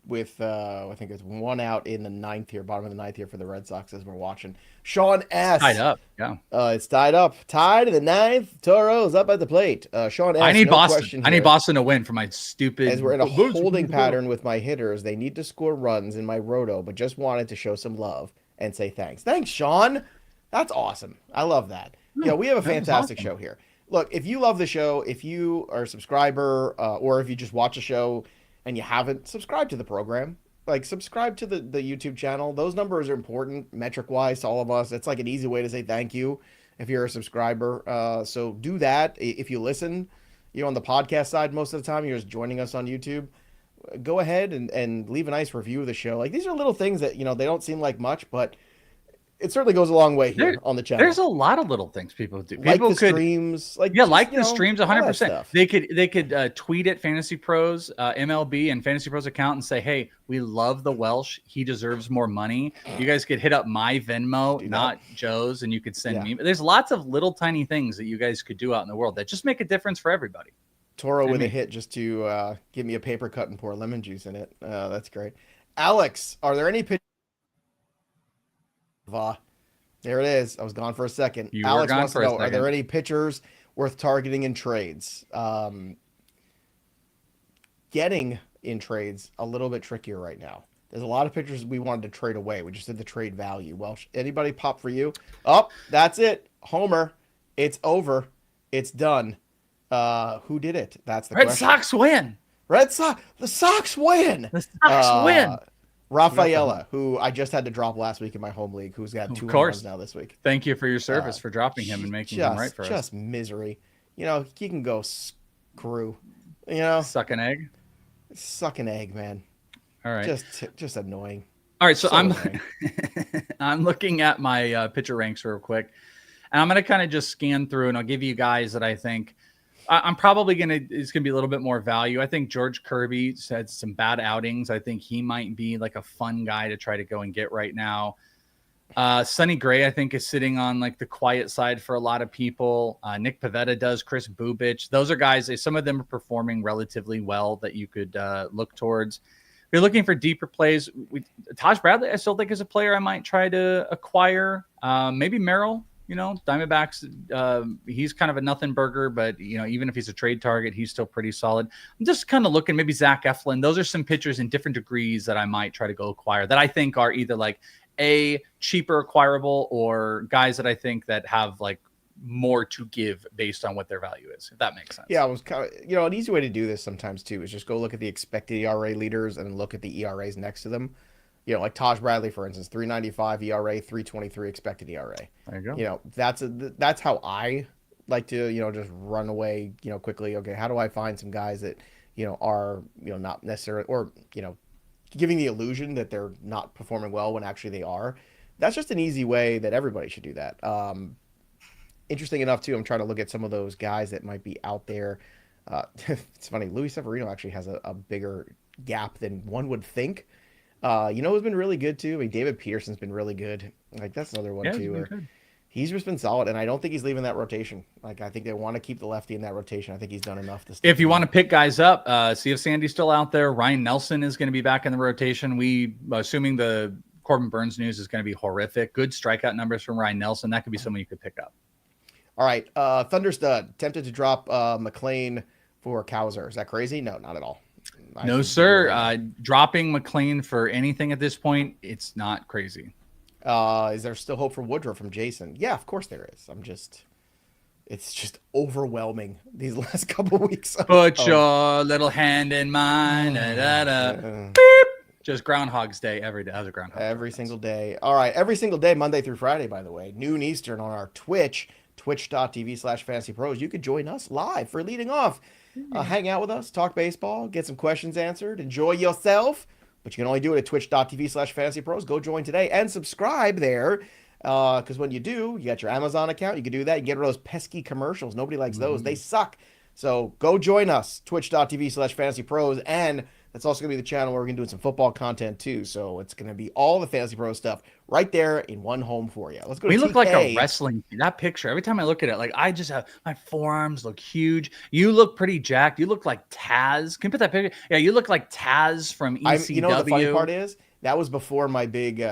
Speaker 1: with I think it's 1 out in the 9th here, bottom of the 9th here for the Red Sox as we're watching. Sean S.
Speaker 2: Tied up, yeah.
Speaker 1: It's tied up. Tied in the 9th. Toro's up at the plate. Sean S.
Speaker 2: I need Boston. I need Boston to win for my stupid.
Speaker 1: As we're in a holding pattern with my hitters, they need to score runs in my roto, but just wanted to show some love and say thanks. Thanks, Sean. That's awesome. I love that. We have a fantastic show here. Look, if you love the show, if you are a subscriber, or if you just watch a show and you haven't subscribed to the program, like subscribe to the YouTube channel. Those numbers are important metric-wise to all of us. It's like an easy way to say thank you if you're a subscriber. So do that. If you listen, on the podcast side most of the time, you're just joining us on YouTube. Go ahead and leave a nice review of the show. Like these are little things that, they don't seem like much, but it certainly goes a long way here on the channel.
Speaker 2: There's a lot of little things people do.
Speaker 1: People like the streams,
Speaker 2: the streams 100%. They could tweet at Fantasy Pros MLB and Fantasy Pros account and say, "Hey, we love the Welsh. He deserves more money." You guys could hit up my Venmo, not Joe's, and you could send me. There's lots of little tiny things that you guys could do out in the world that just make a difference for everybody.
Speaker 1: Toro with a hit just to give me a paper cut and pour lemon juice in it. That's great. Alex, are there any pitchers? There it is. I was gone for a second. Alex wants to know, are there any pitchers worth targeting in trades? Getting in trades a little bit trickier right now. There's a lot of pitchers we wanted to trade away. We just did the trade value. Welsh, anybody pop for you? Oh, that's it. Homer. It's over. It's done. Who did it? That's the question.
Speaker 2: Red Sox win.
Speaker 1: The Sox win.
Speaker 2: The Sox win.
Speaker 1: Rafaela, who I just had to drop last week in my home league, who's got 2 runs now this week.
Speaker 2: Thank you for your service for dropping him and making him right for us.
Speaker 1: Just misery. He can go screw.
Speaker 2: Suck an egg.
Speaker 1: Suck an egg, man.
Speaker 2: All right.
Speaker 1: Just annoying.
Speaker 2: All right, so I'm looking at my pitcher ranks real quick, and I'm gonna kind of just scan through, and I'll give you guys that I think. I'm probably it's going to be a little bit more value. I think George Kirby had some bad outings. I think he might be like a fun guy to try to go and get right now. Sonny Gray, I think, is sitting on like the quiet side for a lot of people. Nick Pivetta does. Chris Bubich. Those are guys. Some of them are performing relatively well that you could look towards. If you're looking for deeper plays, Taj Bradley, I still think is a player I might try to acquire. Maybe Merrill. Diamondbacks, he's kind of a nothing burger, but, even if he's a trade target, he's still pretty solid. I'm just kind of looking, maybe Zach Eflin. Those are some pitchers in different degrees that I might try to go acquire that I think are either like cheaper acquirable or guys that I think that have like more to give based on what their value is, if that makes sense.
Speaker 1: Yeah, it was kind of, an easy way to do this sometimes too is just go look at the expected ERA leaders and look at the ERAs next to them. Like Taj Bradley, for instance, 3.95 ERA, 3.23 expected ERA.
Speaker 2: There you go.
Speaker 1: That's how I like to, just run away, quickly. Okay, how do I find some guys that, are, not necessarily, or, giving the illusion that they're not performing well when actually they are. That's just an easy way that everybody should do that. Interesting enough, too, I'm trying to look at some of those guys that might be out there. It's funny, Luis Severino actually has a bigger gap than one would think. Who's been really good too? I mean, David Peterson's been really good. Like that's another one too. He's just been solid, and I don't think he's leaving that rotation. Like I think they want to keep the lefty in that rotation. I think he's done enough to.
Speaker 2: If you want to pick guys up, see if Sandy's still out there. Ryan Nelson is going to be back in the rotation. Assuming the Corbin Burns news is going to be horrific. Good strikeout numbers from Ryan Nelson. That could be someone you could pick up.
Speaker 1: All right. Thunderstud tempted to drop McLean for Cowser. Is that crazy? No, not at all.
Speaker 2: No, sir. Dropping McLean for anything at this point, it's not crazy.
Speaker 1: Is there still hope for Woodruff from Jason? Yeah, of course there is. It's just overwhelming these last couple of weeks.
Speaker 2: Put your little hand in mine. Beep. Just Groundhog's Day every day. That was a Groundhog
Speaker 1: every single day. All right. Every single day, Monday through Friday, by the way, noon Eastern on our Twitch, twitch.tv/FantasyPros. You could join us live for leading off. Hang out with us, talk baseball, get some questions answered, enjoy yourself. But you can only do it at twitch.tv/FantasyPros. Go join today and subscribe there. Because when you do, you got your Amazon account. You can do that. You get rid of those pesky commercials. Nobody likes those. They suck. So go join us, twitch.tv/FantasyPros. And that's also going to be the channel where we're going to be doing some football content too. So it's going to be all the Fantasy Pro stuff right there in one home for you. Let's go to
Speaker 2: We
Speaker 1: TK.
Speaker 2: look like a wrestling team. That picture, every time I look at it, like I just have my forearms look huge. You look pretty jacked. You look like Taz. Can you put that picture? Yeah, you look like Taz from ECW.
Speaker 1: You know what the funny part is? That was before my big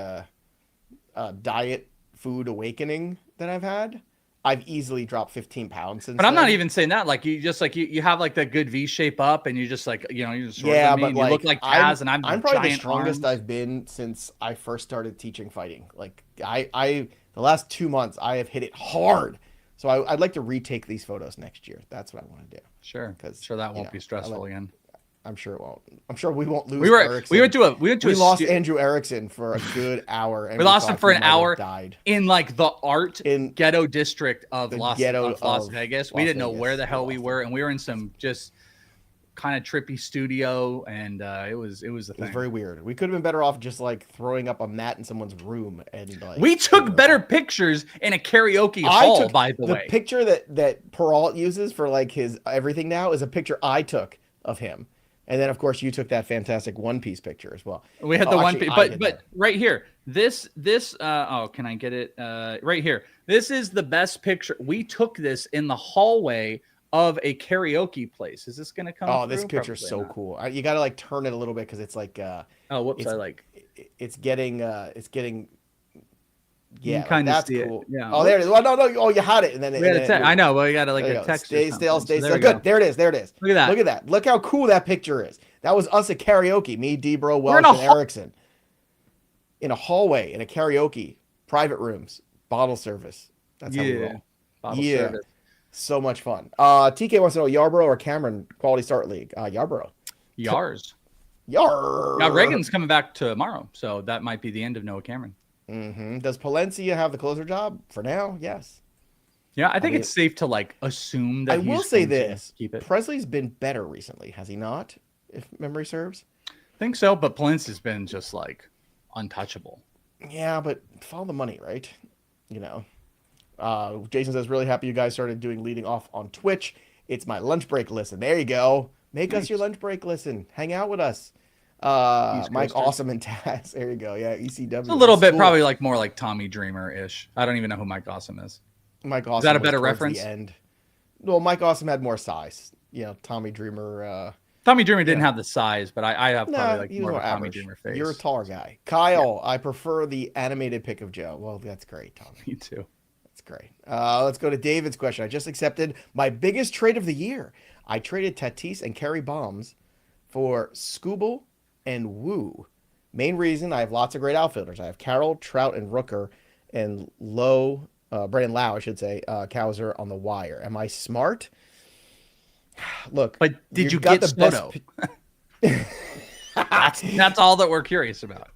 Speaker 1: diet food awakening that I've had. I've easily dropped 15 pounds since.
Speaker 2: But I'm
Speaker 1: then.
Speaker 2: not even saying that. Like you just like you have like that good V shape up, and you just like you just
Speaker 1: but
Speaker 2: you look like Taz, and I'm
Speaker 1: probably the strongest
Speaker 2: arms.
Speaker 1: I've been since I first started teaching fighting. Like I the last 2 months I have hit it hard. So I'd like to retake these photos next year. That's what I want to do.
Speaker 2: Sure, because that won't be stressful again.
Speaker 1: I'm sure it won't. I'm sure we won't lose.
Speaker 2: We
Speaker 1: lost Andrew Erickson for a good hour. And
Speaker 2: we lost him for an hour.
Speaker 1: Died
Speaker 2: in like the art
Speaker 1: in
Speaker 2: ghetto district of Las Vegas. We didn't know where the hell we were, and we were in some just kind of trippy studio, and it was the thing.
Speaker 1: It was very weird. We could have been better off just like throwing up a mat in someone's room, and like
Speaker 2: we took better pictures in a karaoke hall. By the way,
Speaker 1: the picture that Peralt uses for like his everything now is a picture I took of him. And then, of course, you took that fantastic one-piece picture as well.
Speaker 2: We had the one piece, but right here, this. Can I get it? Right here. This is the best picture. We took this in the hallway of a karaoke place. Is this going to come?
Speaker 1: Oh, this picture's so cool. You got to like turn it a little bit because it's like. It's getting. Yeah,
Speaker 2: kind of
Speaker 1: that's
Speaker 2: see
Speaker 1: cool.
Speaker 2: It. Yeah.
Speaker 1: Oh, there it is. Well, no. Oh, you had it, and then
Speaker 2: I know. Well, you got to like a text.
Speaker 1: Stay still. Good. There it is. There it is.
Speaker 2: Look at that.
Speaker 1: Look how cool that picture is. That was us at karaoke. Me, Debro, Welsh, and Erickson. In a hallway, in a karaoke, private rooms, bottle service. That's how we roll.
Speaker 2: Bottle service.
Speaker 1: So much fun. TK wants to know Yarbrough or Cameron quality start league. Yarbrough.
Speaker 2: Yars.
Speaker 1: Yar.
Speaker 2: Now Reagan's coming back tomorrow, so that might be the end of Noah Cameron.
Speaker 1: Mm-hmm. Does Palencia have the closer job for now? Yes.
Speaker 2: Yeah, I think it's safe to like assume that.
Speaker 1: I will say this: Presley's been better recently, has he not? If memory serves.
Speaker 2: I think so, but Palencia's been just like untouchable.
Speaker 1: Yeah, but follow the money, right? You know. Jason says, really happy you guys started doing leading off on Twitch. It's my lunch break listen. There you go. Make us your lunch break listen. Hang out with us. Mike Awesome and Taz. There you go. Yeah, ECW.
Speaker 2: It's a little bit, probably like more like Tommy Dreamer-ish. I don't even know who Mike Awesome is.
Speaker 1: Mike Awesome.
Speaker 2: Is that a better reference?
Speaker 1: The end. Well, Mike Awesome had more size. You know, Tommy Dreamer.
Speaker 2: Tommy Dreamer didn't have the size, but I have probably like more of a Tommy
Speaker 1: average.
Speaker 2: Dreamer face.
Speaker 1: You're a taller guy. Kyle, I prefer the animated pic of Joe. Well, that's great, Tommy.
Speaker 2: Me too.
Speaker 1: That's great. Let's go to David's question. I just accepted my biggest trade of the year. I traded Tatis and Kerry Bombs for Skubal and Woo. Main reason, I have lots of great outfielders. I have Carroll, Trout, and Rooker, and Brandon Lau, I should say, Cowser on the wire. Am I smart? Look,
Speaker 2: but did you get Soto? That's all that we're curious about.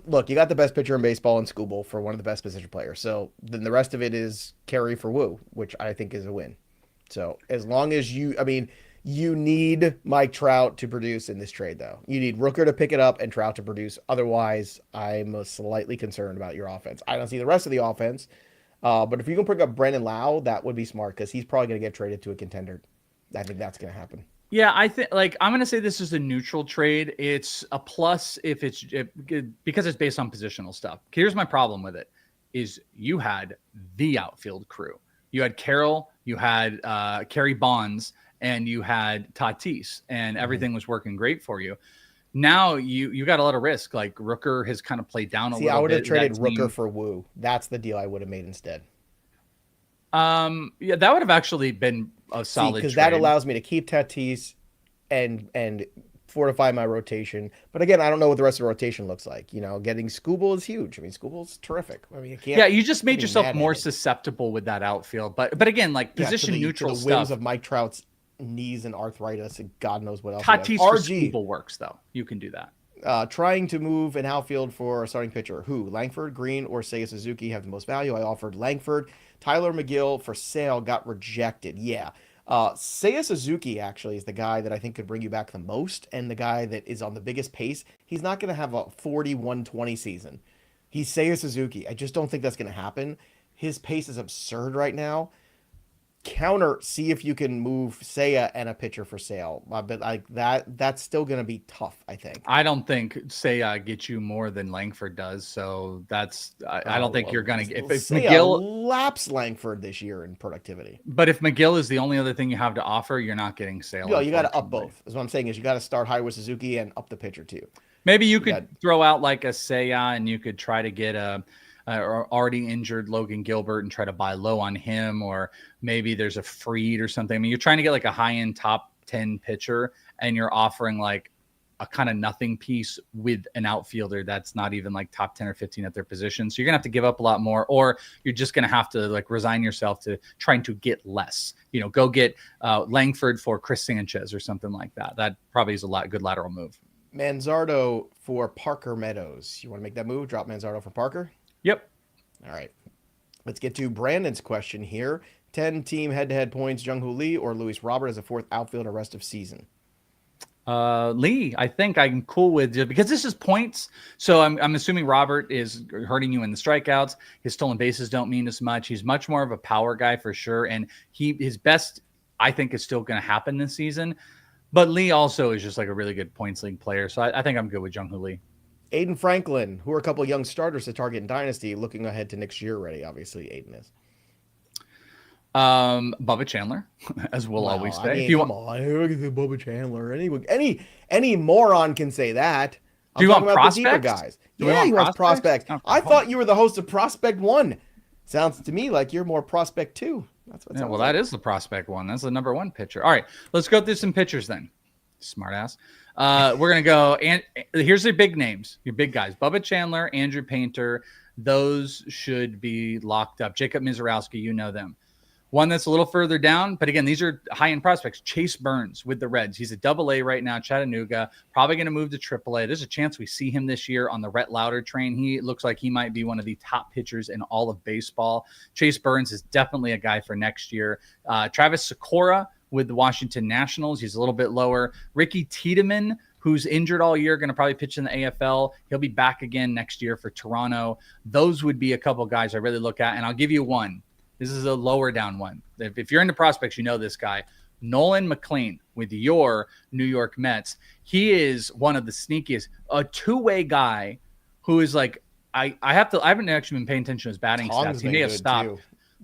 Speaker 1: Look, you got the best pitcher in baseball in Skubal for one of the best position players. So then the rest of it is Kerry for Woo, which I think is a win. So as long as you need Mike Trout to produce in this trade, though. You need Rooker to pick it up and Trout to produce. Otherwise, I'm slightly concerned about your offense. I don't see the rest of the offense. But if you can pick up Brandon Lau, that would be smart because he's probably going to get traded to a contender. I think that's going to happen.
Speaker 2: Yeah, I think I'm going to say this is a neutral trade. It's a plus because it's based on positional stuff. Here's my problem with it is you had the outfield crew. You had Carroll, you had Kerry Bonds, and you had Tatis, and everything was working great for you. Now you got a lot of risk. Like Rooker has kind of played down a
Speaker 1: See, I
Speaker 2: little
Speaker 1: would
Speaker 2: bit.
Speaker 1: have traded Rooker for Woo. That's the deal I would have made instead.
Speaker 2: Yeah, that would have actually been a solid
Speaker 1: because
Speaker 2: trade.
Speaker 1: that allows me to keep Tatis and fortify my rotation. But again, I don't know what the rest of the rotation looks like. You know, getting Skubal is huge. I mean, Skubal's terrific. I mean,
Speaker 2: you just made yourself more susceptible with that outfield. But again, like position neutral
Speaker 1: to the
Speaker 2: stuff.
Speaker 1: whims of Mike Trout's knees and arthritis and God knows what else.
Speaker 2: Tatis for Skubal works though. You can do that.
Speaker 1: Trying to move an outfield for a starting pitcher. Who? Langford, Green, or Seiya Suzuki have the most value? I offered Langford. Tyler McGill for sale got rejected. Yeah. Seiya Suzuki actually is the guy that I think could bring you back the most and the guy that is on the biggest pace. He's not going to have a 41-20 season. He's Seiya Suzuki. I just don't think that's going to happen. His pace is absurd right now. See if you can move Seiya and a pitcher for sale. But like that's still going to be tough, I think.
Speaker 2: I don't think Seiya gets you more than Langford does. So I don't think you're going to get. If
Speaker 1: McGill laps Langford this year in productivity.
Speaker 2: But if McGill is the only other thing you have to offer, you're not getting Seiya.
Speaker 1: No, you got to up both. That's what I'm saying is you got to start high with Suzuki and up the pitcher too.
Speaker 2: Maybe you could throw out like a Seiya and you could try to get a already injured Logan Gilbert and try to buy low on him, or maybe there's a Fried or something. I mean, you're trying to get like a high-end top 10 pitcher and you're offering like a kind of nothing piece with an outfielder that's not even like top 10 or 15 at their position. So you're gonna have to give up a lot more, or you're just gonna have to like resign yourself to trying to get less. You know, go get Langford for Chris Sanchez or something like that. That probably is a good lateral move.
Speaker 1: Manzardo for Parker Meadows. You want to make that move? Drop Manzardo for Parker?
Speaker 2: Yep.
Speaker 1: All right. Let's get to Brandon's question here. 10 team head-to-head points, Jung-Hoo Lee or Luis Robert as a fourth outfielder rest of season?
Speaker 2: Lee, I think I'm cool with it because this is points. So I'm assuming Robert is hurting you in the strikeouts. His stolen bases don't mean as much. He's much more of a power guy for sure. And his best, I think, is still going to happen this season. But Lee also is just like a really good points league player. So I think I'm good with Jung-Hoo Lee.
Speaker 1: Aiden Franklin, who are a couple of young starters to target in Dynasty, looking ahead to next year already, obviously, Aiden is.
Speaker 2: Bubba Chandler, as we'll always say.
Speaker 1: I mean, come on, Bubba Chandler. Any moron can say that.
Speaker 2: Do you want prospects?
Speaker 1: Guys. Yeah, he wants prospects. I thought you were the host of Prospect 1. Sounds to me like you're more Prospect 2. That's what.
Speaker 2: Well, that is the Prospect 1. That's the number 1 pitcher. All right, let's go through some pitchers then. Smart ass. We're gonna go, and here's your big names, your big guys: Bubba Chandler, Andrew Painter. Those should be locked up. Jacob Mizorowski, you know them. One that's a little further down, but again, these are high-end prospects. Chase Burns with the Reds. He's a Double-A right now, Chattanooga. Probably going to move to Triple-A. There's a chance we see him this year on the Rhett Lauder train. He looks like he might be one of the top pitchers in all of baseball. Chase Burns is definitely a guy for next year. Travis Sikora with the Washington Nationals. He's a little bit lower. Ricky Tiedemann, who's injured all year, going to probably pitch in the AFL. He'll be back again next year for Toronto. Those would be a couple guys I really look at, and I'll give you one. This is a lower down one. If you're into prospects, you know this guy. Nolan McLean with your New York Mets. He is one of the sneakiest, a two-way guy who is like, I haven't actually been paying attention to his batting stats. He may have stopped.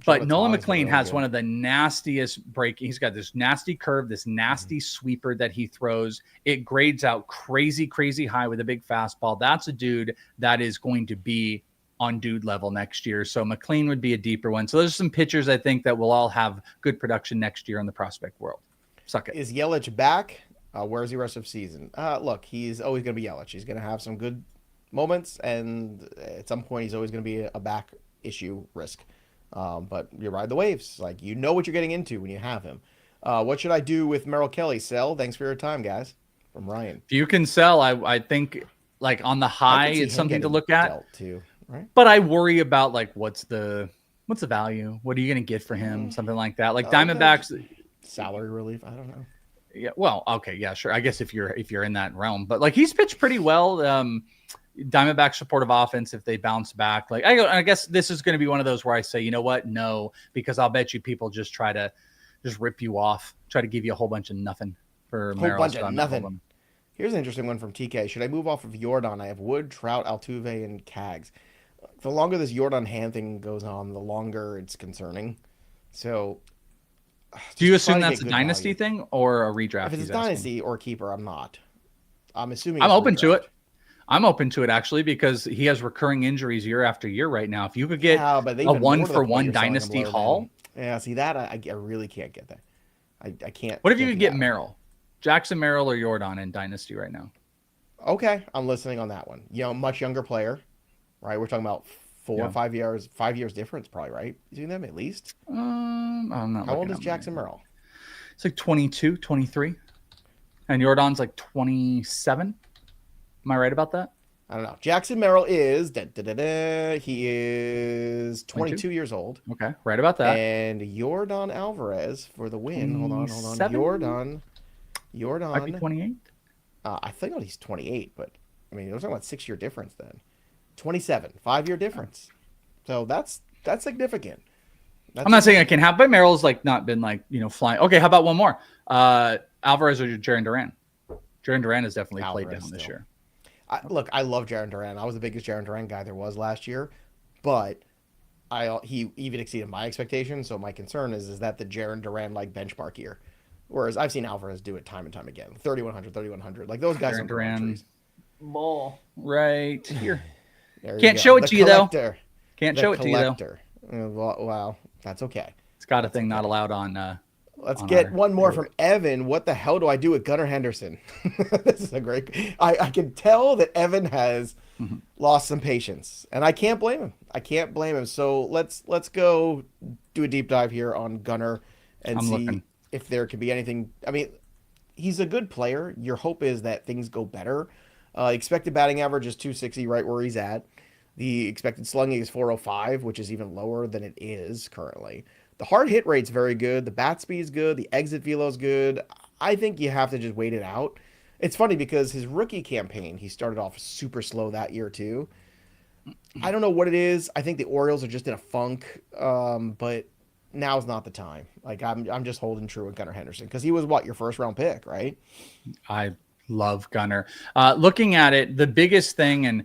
Speaker 2: But Nolan McLean has one of the nastiest breaking. He's got this nasty curve, this nasty sweeper that he throws. It grades out crazy, crazy high with a big fastball. That's a dude that is going to be on dude level next year. So McLean would be a deeper one. So there's some pitchers I think that will all have good production next year in the prospect world. Suck it.
Speaker 1: Is Yelich back? Where is he rest of season? Look, he's always going to be Yelich. He's going to have some good moments, and at some point he's always going to be a back issue risk. But you ride the waves. Like, you know what you're getting into when you have him. What should I do with Merrill Kelly? Sell? Thanks for your time, guys. From Ryan.
Speaker 2: If you can sell, I think like on the high, it's something to look at.
Speaker 1: Too. Right.
Speaker 2: But I worry about like what's the value? What are you going to get for him? Something like that. Like Diamondbacks
Speaker 1: salary relief. I don't know.
Speaker 2: Yeah. Well, okay. Yeah, sure. I guess if you're in that realm, but like he's pitched pretty well. Diamondback supportive offense. If they bounce back, like I guess this is going to be one of those where I say, you know what? No, because I'll bet you people just try to rip you off, try to give you a whole bunch of nothing for
Speaker 1: a whole bunch of nothing. Here's an interesting one from TK. Should I move off of Yordan? I have Wood, Trout, Altuve, and Cags. The longer this Yordan hand thing goes on, the longer it's concerning. So,
Speaker 2: do you assume that's a dynasty thing or a redraft?
Speaker 1: If it's a dynasty or a keeper, I'm not. I'm assuming
Speaker 2: I'm
Speaker 1: it's
Speaker 2: open to
Speaker 1: redraft.
Speaker 2: it. I'm open to it actually because he has recurring injuries year after year right now. If you could get
Speaker 1: Yeah, but
Speaker 2: a
Speaker 1: even more to the point
Speaker 2: 1-for-1
Speaker 1: you're selling him
Speaker 2: dynasty
Speaker 1: low,
Speaker 2: haul,
Speaker 1: man. Yeah, see that I really can't get there. I can't.
Speaker 2: what
Speaker 1: I
Speaker 2: if you
Speaker 1: can't
Speaker 2: could
Speaker 1: be
Speaker 2: get
Speaker 1: that.
Speaker 2: Merrill, Jackson Merrill or Yordan in dynasty right now?
Speaker 1: Okay, I'm listening on that one. Much younger player, right? We're talking about four or
Speaker 2: Yeah.
Speaker 1: 5 years, 5 years difference, probably, right? Between them at least.
Speaker 2: I'm not
Speaker 1: How old
Speaker 2: looking
Speaker 1: is
Speaker 2: at
Speaker 1: Jackson Merrill?
Speaker 2: It's like 22, 23. And Yordan's like 27. Am I right about that?
Speaker 1: I don't know. Jackson Merrill is he is
Speaker 2: 22?
Speaker 1: 22 years old.
Speaker 2: Okay, right about that.
Speaker 1: And Yordan Alvarez for the win. Hold on.
Speaker 2: 27? Might be
Speaker 1: Yordan.
Speaker 2: 28.
Speaker 1: I think he's 28, but I mean, we're talking about 6-year difference then. 27, 5-year difference. So that's significant.
Speaker 2: I'm not saying I can have, but Merrill's like not been like, flying. Okay, how about one more? Alvarez or Jarren Duran? Jarren Duran has definitely played down this year.
Speaker 1: Look, I love Jarren Duran. I was the biggest Jarren Duran guy there was last year, but he even exceeded my expectations. So my concern is that the Jarren Duran like benchmark year, whereas I've seen Alvarez do it time and time again. 3,100, like those guys.
Speaker 2: Jarren
Speaker 1: are
Speaker 2: Duran ball right here.
Speaker 1: Can't
Speaker 2: show it to you though. Can't show it to you though.
Speaker 1: Well, that's okay.
Speaker 2: It's got a thing not allowed on.
Speaker 1: Let's get one more from Evan. What the hell do I do with Gunnar Henderson? This is a great. I can tell that Evan has lost some patience, and I can't blame him. So let's go do a deep dive here on Gunnar and see if there could be anything. I mean, he's a good player. Your hope is that things go better. Expected batting average is 260, right where he's at. The expected slugging is 405, which is even lower than it is currently. The hard hit rate's very good. The bat speed's good. The exit velo's good. I think you have to just wait it out. It's funny because his rookie campaign, he started off super slow that year too. I don't know what it is. I think the Orioles are just in a funk, but now's not the time. Like I'm just holding true with Gunnar Henderson because he was your first round pick, right?
Speaker 2: I love Gunnar. Looking at it, the biggest thing, and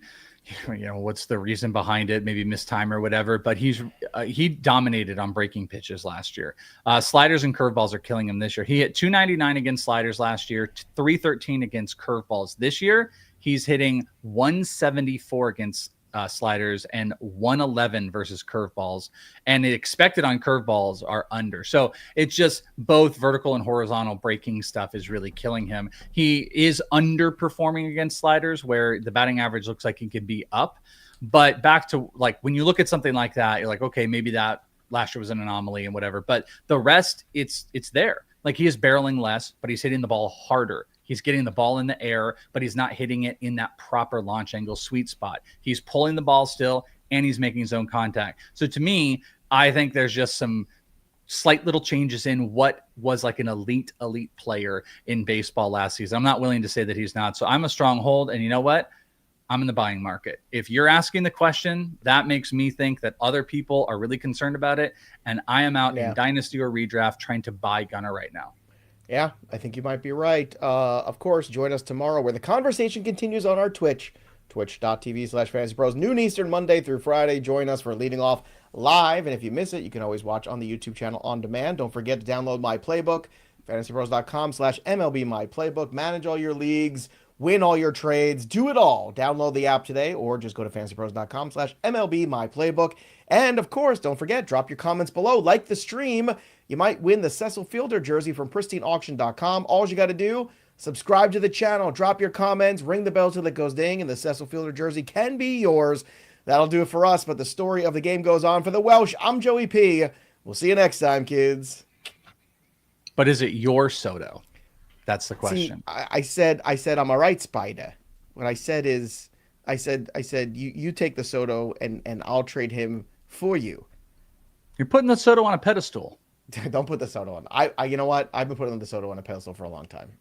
Speaker 2: what's the reason behind it? Maybe missed time or whatever, but he dominated on breaking pitches last year. Sliders and curveballs are killing him this year. He hit 299 against sliders last year, 313 against curveballs. This year, he's hitting 174 against sliders and 111 versus curveballs, and the expected on curveballs are under. So it's just both vertical and horizontal breaking stuff is really killing him. He is underperforming against sliders where the batting average looks like he could be up, but back to like when you look at something like that, you're like, okay, maybe that last year was an anomaly and whatever, but the rest it's there. Like he is barreling less, but he's hitting the ball harder. He's getting the ball in the air, but he's not hitting it in that proper launch angle sweet spot. He's pulling the ball still, and he's making zone contact. So to me, I think there's just some slight little changes in what was like an elite player in baseball last season. I'm not willing to say that he's not. So I'm a strong hold, and you know what? I'm in the buying market. If you're asking the question, that makes me think that other people are really concerned about it, and I am out in Dynasty or Redraft trying to buy Gunnar right now.
Speaker 1: Yeah, I think you might be right. Of course, join us tomorrow where the conversation continues on our Twitch, twitch.tv/FantasyPros, noon Eastern, Monday through Friday. Join us for leading off live, and if you miss it, you can always watch on the YouTube channel on demand. Don't forget to download my playbook, FantasyPros.com/MLB My Playbook. Manage all your leagues, win all your trades, do it all. Download the app today, or just go to FantasyPros.com/MLB My Playbook. And of course, don't forget, drop your comments below, like the stream. You might win the Cecil Fielder jersey from pristineauction.com. All you got to do, subscribe to the channel, drop your comments, ring the bell till it goes ding, and the Cecil Fielder jersey can be yours. That'll do it for us, but the story of the game goes on. For the Welsh, I'm Joey P. We'll see you next time, kids.
Speaker 2: But is it your Soto? That's the question.
Speaker 1: See, I said I'm all right, Spider. What I said is, I said you take the Soto and I'll trade him for you.
Speaker 2: You're putting the Soto on a pedestal.
Speaker 1: Don't put the Soto on. You know what? I've been putting the Soto on a pedestal for a long time.